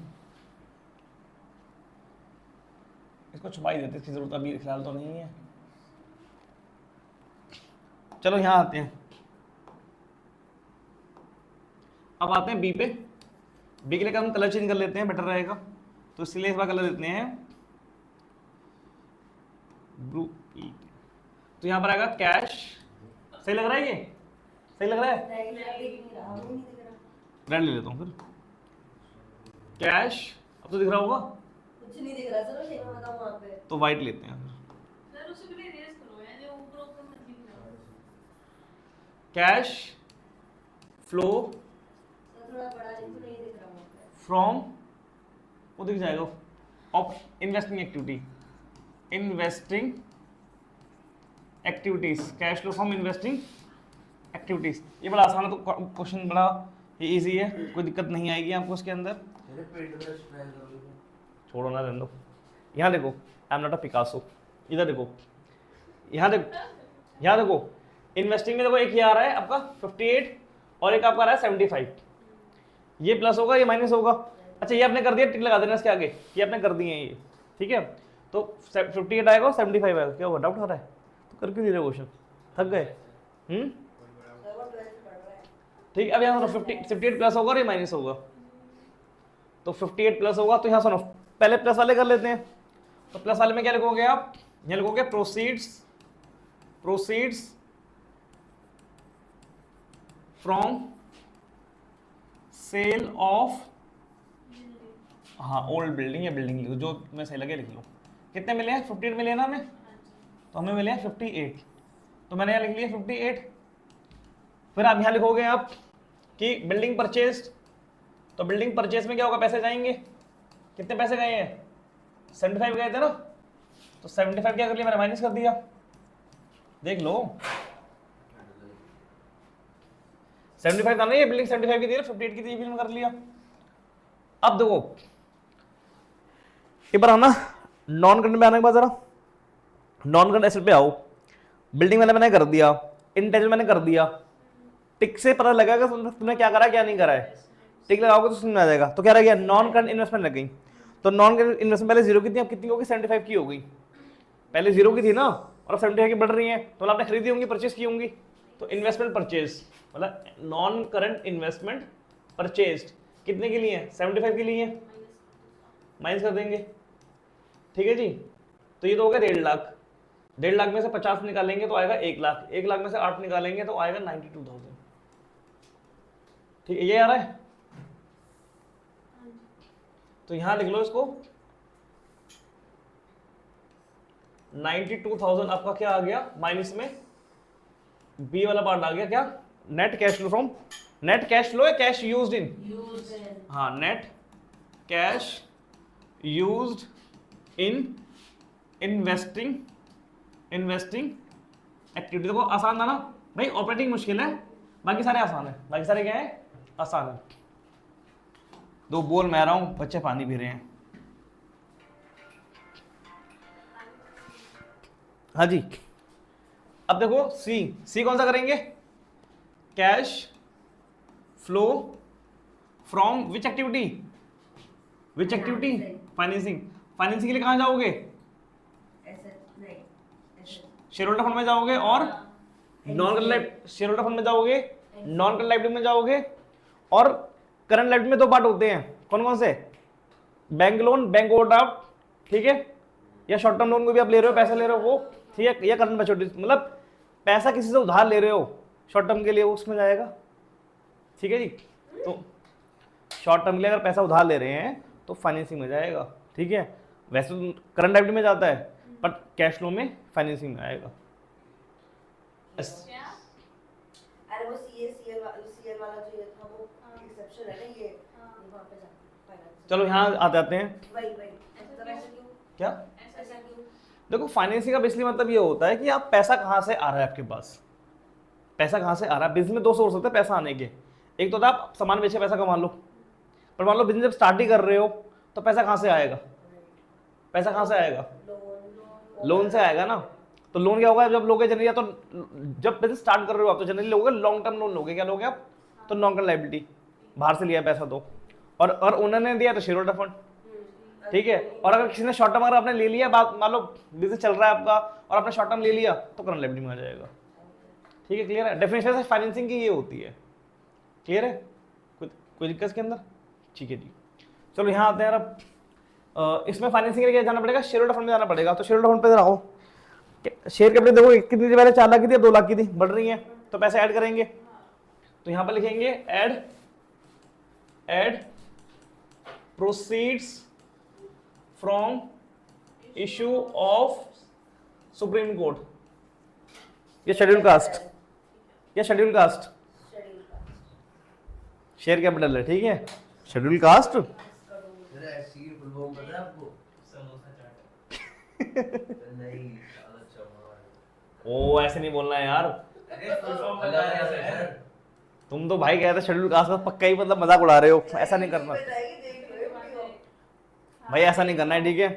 इसको छुपा ही देते, इसकी जरूरत अभी फिलहाल तो नहीं है। चलो यहाँ आते हैं, अब आते हैं बी पे। बी के लिए हम कलर चेंज कर लेते हैं, बेटर रहेगा, तो इसलिए इस बार कलर देते हैं ब्लू। तो यहाँ पर आएगा कैश, सही लग रहा है, ये सही लग रहा है, रेड ले लेता हूँ फिर। कैश अब तो दिख रहा होगा, कुछ नहीं दिख रहा सर, सही में बताऊं वहाँ पे। तो वाइट लेते हैं फिर। सर उसे भी रेस करो, यानी ऊपर ऊपर मत लिखना। कैश फ्लो सर थोड़ा बड़ा लिखो, नहीं दिख रहा वहाँ पे। फ्रॉम, वो दिख जाएगा, of investing activities, cash flow from investing activities. ये बड़ा आसान है, तो क्वेश्चन बड़ा इजी है, कोई दिक्कत नहीं आएगी आपको इसके अंदर। छोड़ो ना, रहने दो। यहाँ देखो, I am not a Picasso, इधर देखो, यहाँ देखो, इन्वेस्टिंग में देखो एक ये आ रहा है आपका 58 और एक आपका आ रहा है 75। ये प्लस होगा, ये माइनस होगा। अच्छा, ये आपने कर दिया, टिक लगा देना इसके आगे, ये आपने कर दिए हैं ये, ठीक है। तो 58 आएगा और 75 आएगा, क्या हुआ, डाउट हो रहा है तो कर क्यों दे रहे क्वेश्चन, थक गए। सर वो 12th पढ़ रहा है। ठीक है, अब यहाँ 58 प्लस होगा और ये माइनस होगा, तो 58 प्लस होगा। तो यहाँ सुनो, पहले प्लस वाले कर लेते हैं। तो प्लस वाले में क्या लिखोगे आप, यहाँ लिखोगे प्रोसीड्स फ्रॉम सेल ऑफ, हाँ ओल्ड बिल्डिंग या बिल्डिंग लिखो, जो तुम्हें सही लगे लिख लो। कितने मिले हैं, 58 मिले ना हमें, तो हमें मिले हैं 58, तो मैंने यहाँ लिख लिया 58। फिर आप यहाँ लिखोगे आप कि बिल्डिंग परचेज, तो बिल्डिंग परचेज में क्या होगा, पैसे जाएंगे, कितने पैसे गए हैं, 75 गए थे ना, तो 75 क्या कर लिया मैंने, माइनस कर दिया, देख लो 75 था ना, ये बिल्डिंग 75 की थी, 58 की थी, फिल्म कर लिया। अब देखो एक बार आना नॉन करंट में आने के बाद, जरा नॉन करंट एसेट पे आओ। बिल्डिंग मैंने कर दिया, इंटेंजिबल मैंने कर दिया, टिक से पता लगेगा तुमने क्या करा क्या नहीं करा है, टिक लगाओगे तो समझ आ जाएगा। तो क्या रह गया, नॉन करंट इन्वेस्टमेंट लग गई। तो नॉन करंट इन्वेस्टमेंट पहले 0 की थी, अब कितनी होगी, 75 की हो गई। पहले 0 की थी ना, और अब 75 की बढ़ रही है, तो आपने खरीदी होंगी, परचेज की होंगी, तो इन्वेस्टमेंट परचेज मतलब नॉन करंट इन्वेस्टमेंट परचेज कितने के लिए है, 75 के लिए है, माइनस कर देंगे, ठीक है जी। तो ये तो हो गया 1.5 लाख, 1.5 लाख में से 50 निकालेंगे तो आएगा 1 लाख, 1 लाख में से 8 निकालेंगे तो आएगा 92,000, ठीक है, ये आ रहा है। तो यहां लिख लो इसको, 92,000 आपका क्या आ गया, माइनस में बी वाला पार्ट आ गया क्या, net cash flow from, net cash flow है कैश यूज्ड इन, हाँ net cash used in investing activity. देखो आसान था ना भाई, ऑपरेटिंग मुश्किल है, बाकी सारे आसान है, बाकी सारे क्या है, आसान है। 2 बोल मैं रहा हूं, बच्चे पानी पी रहे हैं। हाँ जी, अब देखो सी कौन सा करेंगे, cash flow from which activity, which activity, financing. Financing के लिए कहाँ जाओगे? शेयर होल्डर फंड में जाओगे और non current share holder fund में जाओगे, नॉन करंट लायबिलिटी में जाओगे, और करंट लायबिलिटी में दो पार्ट होते हैं, कौन कौन से? बैंक लोन, बैंक ओवरड्राफ्ट, ठीक है, या शॉर्ट टर्म लोन को भी आप ले रहे हो, पैसा ले रहे हो वो, ठीक है, या करंट मैच्योरिटी, मतलब पैसा किसी से उधार ले रहे हो शॉर्ट टर्म के लिए, उसमें जाएगा, ठीक है जी। तो शॉर्ट टर्म के लिए अगर पैसा उधार ले रहे हैं तो फाइनेंसिंग में जाएगा, ठीक है। वैसे तो करंट लायबिलिटी में जाता है, बट कैश फ्लो में फाइनेंसिंग में आएगा। क्या? अरे वो सीएल वाला जो ये था वो एक्सेप्शन है ना, ये वहां पे जाते फाइनेंस। चलो यहाँ आ जाते हैं। वही मतलब ऐसा क्यों? क्या? ऐसा क्यों? देखो फाइनेंसिंग का बेसिकली मतलब ये होता है कि आप पैसा कहाँ से आ रहा है आपके पास, पैसा कहाँ से आ रहा है। बिजनेस में दो सोर्स होते हैं पैसा आने के, एक तो होता है आप सामान बेचे पैसा कमा लो, पर मान लो बिजनेस जब स्टार्ट ही कर रहे हो तो पैसा कहाँ से आएगा? पैसा कहाँ से आएगा? लोन से आएगा ना। तो लोन क्या होगा जब लोगे जनरली, या तो जब बिजनेस स्टार्ट कर रहे हो आप तो जनरली लोगे लॉन्ग टर्म लोन लोगे, क्या लोगे आप? तो नॉन करंट लायबिलिटी, बाहर से लिया पैसा तो, और ओनर ने दिया तो शेयर होल्डर फंड, ठीक है। और अगर किसी ने शॉर्ट टर्म अगर आपने ले लिया, बात मान लो बिजनेस चल रहा है आपका और आपने शॉर्ट टर्म ले लिया तो करंट लायबिलिटी में आ जाएगा, ठीक है। क्लियर है? डेफिनेशन से फाइनेंसिंग की ये होती है। क्लियर है? कोई दिक्कत के अंदर? ठीक है जी। चलो यहाँ आते हैं यार, अब इसमें फाइनेंसिंग के लिए जाना पड़ेगा, शेयर होल्डर फंड में जाना पड़ेगा। तो शेयर होल्डर फंड पे आओ, शेयर कैपिटल देखो कितनी थी पहले, 4 लाख की थी, अब 2 लाख की थी, बढ़ रही है, तो पैसे ऐड करेंगे। तो यहाँ पर लिखेंगे add proceeds from issue of supreme court, ये शेड्यूल कास्ट, या शेड्यूल कास्ट शेयर कैपिटल है, ठीक है, शेड्यूल कास्ट। मेरा ऐसी फुल फॉर्म पता है आपको? समोसा चाट। नहीं, साला चमार। ओ ऐसे नहीं बोलना है यार, अरे फुल फॉर्म पता बता है रहे सर। हैं। तुम तो भाई कहते शेड्यूल कास्ट का पक्का ही मतलब मजाक उड़ा रहे हो, ऐसा नहीं करना भाई, ऐसा नहीं करना है, ठीक है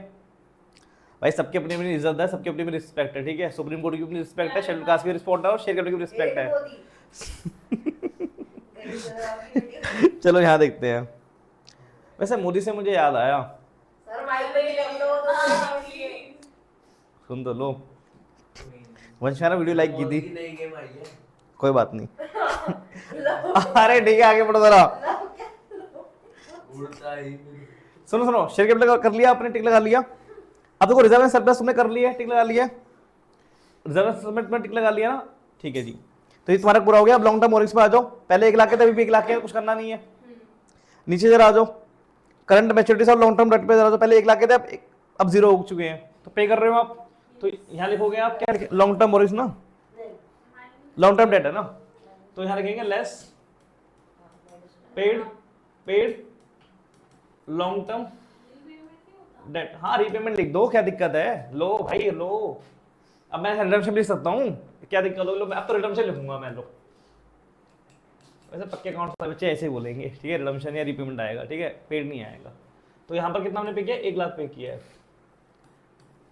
भाई। सबकी अपनी अपनी इज्जत है, सबकी अपनी अपनी रिस्पेक्ट है, ठीक है। सुप्रीम कोर्ट की अपनी रिस्पेक्ट है, शेड्यूल कास्ट की रिस्पेक्ट है, और शेयर कैपिटल की रिस्पेक्ट है। चलो यहाँ देखते हैं। वैसे मोदी से मुझे याद आया, सर माइक पे कर लो हाँ, तो please। सुन तो लो, वंशिका ने वीडियो लाइक की थी, नई गेम आई है। कोई बात नहीं। अरे ठीक है आगे बढ़ो जरा। उड़ता ही मेरे। सुनो सुनो, शेयर कैपिटल कर लिया आपने, टिक लगा लिया। अब देखो रिजर्व एंड सरप्लस तुमने कर लिया, टिक लगा लिया, रिजर्व एंड सरप्लस में टिक लगा लिया ना, ठीक है जी। तो ये तुम्हारा पूरा हो गया। अब लॉन्ग टर्म बोरिंग्स पे आ जाओ, पहले 1 लाख के थे, अभी भी 1 लाख के, कुछ करना नहीं है। नीचे जरा आ जाओ, करंट मैच्योरिटी और लॉन्ग टर्म डेट पे जरा जाओ, पहले 1 लाख के थे, अब 0 हो चुके हैं, तो पे कर रहे हो आप, तो यहाँ लिखोगे आप क्या, लॉन्ग टर्म बोरिंग्स ना, लॉन्ग टर्म डेट है ना, तो यहाँ लिखेंगे less paid long term debt. हाँ रीपेमेंट लिख दो, क्या दिक्कत है, लो भाई लो। अब मैं रिडम्पशन लिख सकता हूँ, क्या दिक्कत हो, लो अब तो रिडम्पशन लिखूंगा मैं, लो। वैसे पक्के अकाउंट वाले बच्चे ऐसे ही बोलेंगे, ठीक है, रिडम्पशन या रीपेमेंट आएगा, ठीक है, पेड नहीं आएगा। तो यहाँ पर कितना हमने पे किया, 1 लाख पे किया है।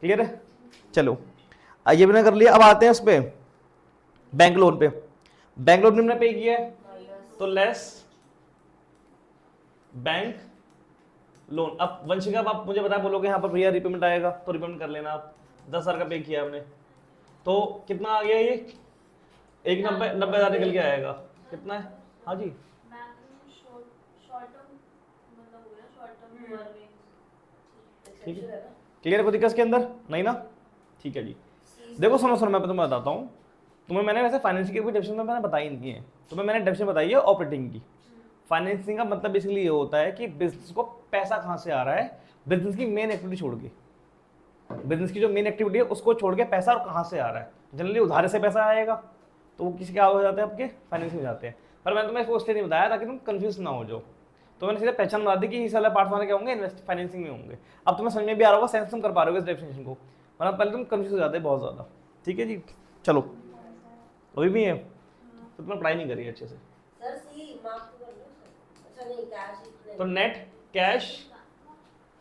क्लियर है? चलो ये भी ना कर लिया। अब आते हैं उस पे बैंक लोन पे। बैंक लोन हमने पे किया है, तो लेस बैंक लोन। अब वंशिका आप मुझे बताया, बोलोगे यहाँ पर भैया रीपेमेंट आएगा, तो रीपेमेंट कर लेना आप। 10,000 का पे किया हमने, तो कितना आ गया ये, 90,000 निकल के आएगा। कितना है? हाँ जी, ठीक है, क्लियर है? कोई दिक्कत के अंदर नहीं ना? ठीक है जी। देखो सुनो सुनो, मैं तुम्हें बताता हूँ। तुम्हें मैंने वैसे फाइनेंसिंग की कोई डेफिनेशन मैंने बताई नहीं है, तुम्हें मैंने डेफिनेशन बताई है ऑपरेटिंग की। फाइनेंसिंग का मतलब बेसिकली ये होता है कि बिजनेस को पैसा कहाँ से आ रहा है, बिजनेस की मेन एक्टिविटी छोड़ के, बिजनेस की जो मेन एक्टिविटी है उसको छोड़ के पैसा और कहाँ से आ रहा है। जनरली उधारे से पैसा आएगा, तो वो किसी क्या हो जाते हैं, आपके फाइनेंसिंग में जाते हैं। पर मैंने तुम्हें इसको इसलिए नहीं बताया ताकि तुम कंफ्यूज ना हो जाओ, तो मैंने सीधे पहचान बता दी कि इस वाले पार्ट वाले क्या होंगे, इन्वेस्ट फाइनेंसिंग में होंगे। अब तुम्हें समझ में भी आ रहा होगा, सेंस तुम कर पा रहे हो इस डेफिनेशन को, वरना पहले तुम कंफ्यूज हो जाते हैं बहुत ज़्यादा। ठीक है जी, चलो अभी भी है तो तुमने पढ़ाई नहीं करी अच्छे से। सर सी मार्क कर लो सर। अच्छा नहीं कैश, तो नेट कैश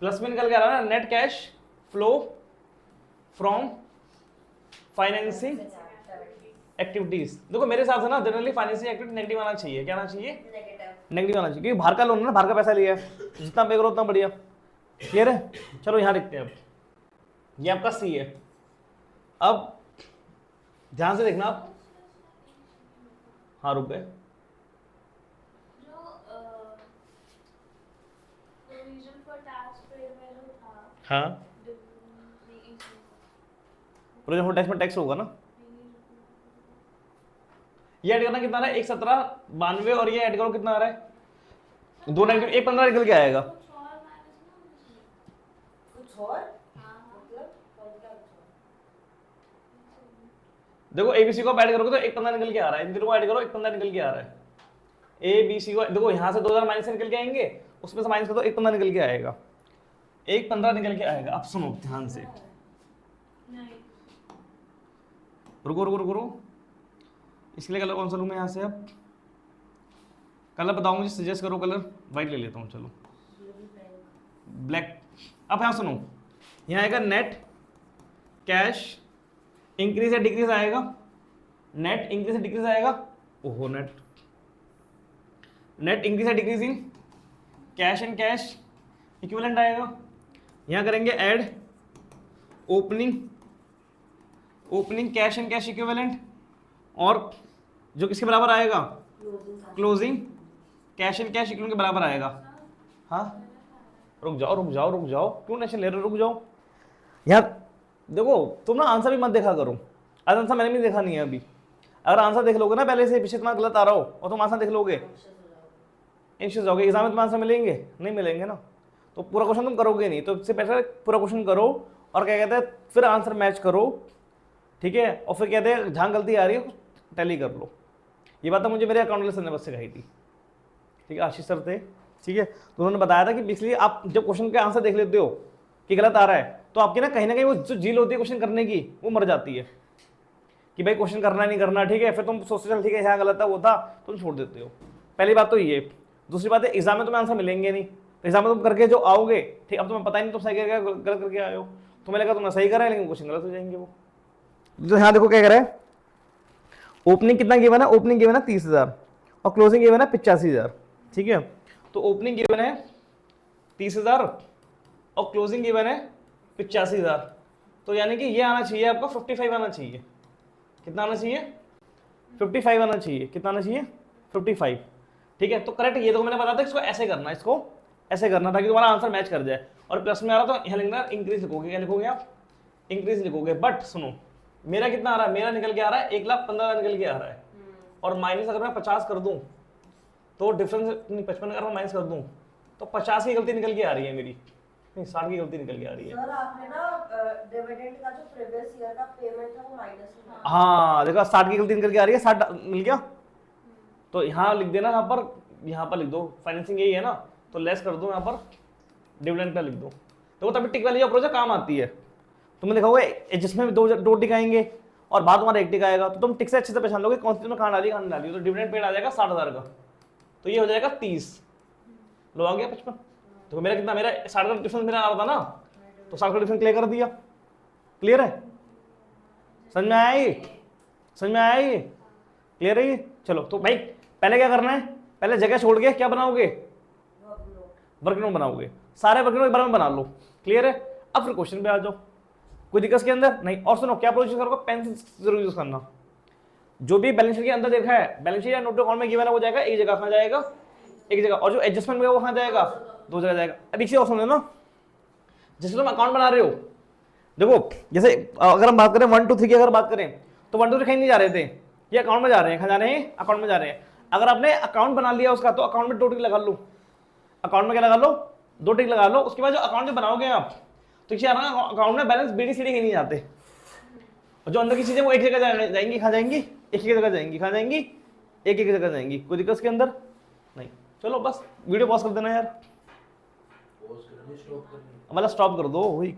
प्लस में निकल के आ रहा है ना, net cash flow from financing activities. देखो मेरे हिसाब से ना जनरली फाइनेंशियल एक्टिविटी नेगेटिव आना चाहिए, क्या आना चाहिए? नेगेटिव। नेगेटिव आना चाहिए, क्योंकि बाहर का लोन है ना, बाहर का पैसा लिया है, जितना पे करो उतना बढ़िया। क्लियर है? चलो यहाँ देखते हैं अब, ये आपका सी है। अब ध्यान से देखना आप, हाँ रुक गए। जो प्रोविजन फॉर टैक्स पेड में जो था, हाँ प्रोविजन फॉर टैक्स में टैक्स होगा ना, ये ऐड करना कितना आ रहा है? 11792 और ये ऐड करो कितना आ रहा है? 2 नेगेटिव 115 निकल के आएगा। कुछ और माइनस ना होना चाहिए। कुछ और हाँ मतलब कौन क्या कुछ और? देखो एबीसी को ऐड करोगे तो 115 निकल के आ रहा है, इन तीनों को ऐड करो 115 निकल के आ रहा है। ए बी सी को देखो यहाँ से 2000 माइनस निकल के आएंगे, उसमें से माइनस कर दो 115 निकल के आएगा, 115 निकल के आएगा। अब सुनो ध्यान से, नहीं रुको रुको रुको रुको, इसके लिए कलर कौन सा लूँ मैं यहाँ से? अब कलर बताओ मुझे, सजेस्ट करो कलर। वाइट ले लेता हूँ चलो, ब्लैक। अब यहाँ सुनो, यहाँ आएगा नेट कैश इंक्रीज या डिक्रीज आएगा, नेट इंक्रीज या डिक्रीज आएगा। ओहो नेट इंक्रीज या decrease in cash and cash equivalent आएगा। यहाँ करेंगे add opening cash and cash equivalent, और जो किसके बराबर आएगा? Closing cash and cash equivalent के बराबर आएगा। हाँ रुक जाओ, क्यों टेंशन ले रहे हो? रुक जाओ। यहाँ देखो तुम ना आंसर भी मत देखा करो, आज आंसर मैंने भी देखा नहीं है अभी। अगर आंसर देख लोगे ना पहले से, पीछे तुम्हारा गलत आ रहा हो और तुम आंसर देख लोगे, एंशियस जाओगे, एग्जाम में तुम्हारे आंसर मिलेंगे? नहीं मिलेंगे ना, तो पूरा क्वेश्चन तुम करोगे नहीं। तो इससे पहले पूरा क्वेश्चन करो और क्या कहते हैं फिर आंसर मैच करो, ठीक है? और फिर कहते हैं जहाँ गलती आ रही है टैली कर लो। ये बात तो मुझे मेरे अकाउंट वाले सिलेबस से कही थी, ठीक है, आशीष सर थे, ठीक है? तो उन्होंने बताया था कि इसलिए आप जब क्वेश्चन के आंसर देख लेते हो कि गलत आ रहा है, तो आपकी ना कहीं वो जो झील होती है क्वेश्चन करने की, वो मर जाती है कि भाई क्वेश्चन करना नहीं करना, ठीक है? फिर तुम सोचते चल ठीक है यहाँ गलत था वो था, तुम छोड़ देते हो। पहली बात तो ये। दूसरी बात है एग्जाम में तुम्हें आंसर मिलेंगे नहीं, तो एग्जाम में तुम करके जो आओगे, ठीक, अब तुम्हें पता ही नहीं तुम सही करके गलत करके आए हो, तुम्हें लगा तुमने सही करा है लेकिन क्वेश्चन गलत हो जाएंगे वो। तो यहाँ देखो क्या कह रहा है, ओपनिंग कितना गिवन है? ओपनिंग गिवन है 30,000 और क्लोजिंग गिवन है 85,000, ठीक है? तो ओपनिंग गिवन है 30,000 और क्लोजिंग गिवन है 85,000, तो यानी कि ये आना चाहिए आपको 55 आना चाहिए। कितना आना चाहिए? 55 आना चाहिए। कितना आना चाहिए? 55, ठीक है? तो करेक्ट ये, तो मैंने बताया था इसको ऐसे करना, इसको ऐसे करना ताकि तुम्हारा आंसर मैच कर जाए। और प्लस में आ रहा तो यहाँ लिखना इंक्रीज लिखोगे, क्या लिखोगे आप? इंक्रीज लिखोगे। बट सुनो मेरा कितना आ रहा है? मेरा निकल के आ रहा है 1,15,000 निकल के आ रहा है, और माइनस अगर मैं 50 कर दूं तो डिफरेंस नहीं, 55 अगर मैं माइनस कर दूं तो 50 की गलती निकल के आ रही है मेरी, नहीं 60 की गलती निकल के आ रही है। सर आपने ना डिविडेंड का जो प्रीवियस ईयर का पेमेंट था वो माइनस में। हाँ देखो 60 की गलती निकल के आ रही है, 60 मिल गया। तो यहाँ लिख देना, यहाँ पर लिख दो, फाइनेंसिंग यही है ना, तो लेस कर दो यहाँ पर, डिविडेंड का लिख दो। तो वो तभी टिक वाली अप्रोच काम आती है। तुमने देखा होगा जिसमें दो टिक आएंगे और बाद तुम्हारा एक टिक आएगा, तो तुम टिक से अच्छे से पहचान लोगे कौन सी तुमने कहाँ डाली कहाँ डाली। तो डिविडेंड पेड आ जाएगा 60,000 का, तो ये हो जाएगा 30, लो आ गया 55। तो मेरा कितना? मेरा 60 का डिफरेंस मेरा आ रहा था ना, तो 60 का डिफरेंस क्लियर कर दिया। क्लियर है? समझ में आई? समझ में आई? क्लियर है? चलो तो भाई पहले क्या करना है, पहले जगह छोड़ के क्या बनाओगे? वर्क नोट बनाओगे। सारे वर्क नोट एक बार में बना लो। क्लियर है? अब फिर क्वेश्चन पे आ जाओ, कोई दिक्कत के अंदर नहीं। और सुनो क्या प्रोसीजर करोगे, पेन जरूर यूज करना। जो भी बैलेंस शीट के अंदर देखा है, बैलेंस शीट या नोट अकाउंट में गिवन है वो जाएगा एक जगह, कहाँ जाएगा? एक जगह। और जो एडजस्टमेंट में वो कहाँ जाएगा? दो जगह जाएगा। अब एक चीज और सुन लेना, जैसे तुम अकाउंट बना रहे हो, देखो जैसे अगर हम बात करें 1 2 3 की अगर बात करें तो 1 2 3 कहीं नहीं जा रहे थे, ये अकाउंट में जा रहे हैं। कहाँ जा रहे हैं? अकाउंट में जा रहे हैं। अगर आपने अकाउंट बना लिया उसका, तो अकाउंट में 2 टिक लगा लो। अकाउंट में क्या लगा लो? 2 टिक लगा लो। उसके बाद जो अकाउंट में बनाओगे आप, तो क्या अकाउंट में बैलेंस बीडी सीडी कहीं नहीं जाते, और जो अंदर की चीजें वो एक जगह जाएंगी। कहाँ जाएंगी? एक ही जगह जाएंगी। कहाँ जाएंगी? एक एक जगह जाएंगी। कोई दिक्कत के अंदर नहीं। चलो बस वीडियो पॉज कर देना यार, पॉज करनी, स्टॉप करनी, मतलब स्टॉप कर दो वही।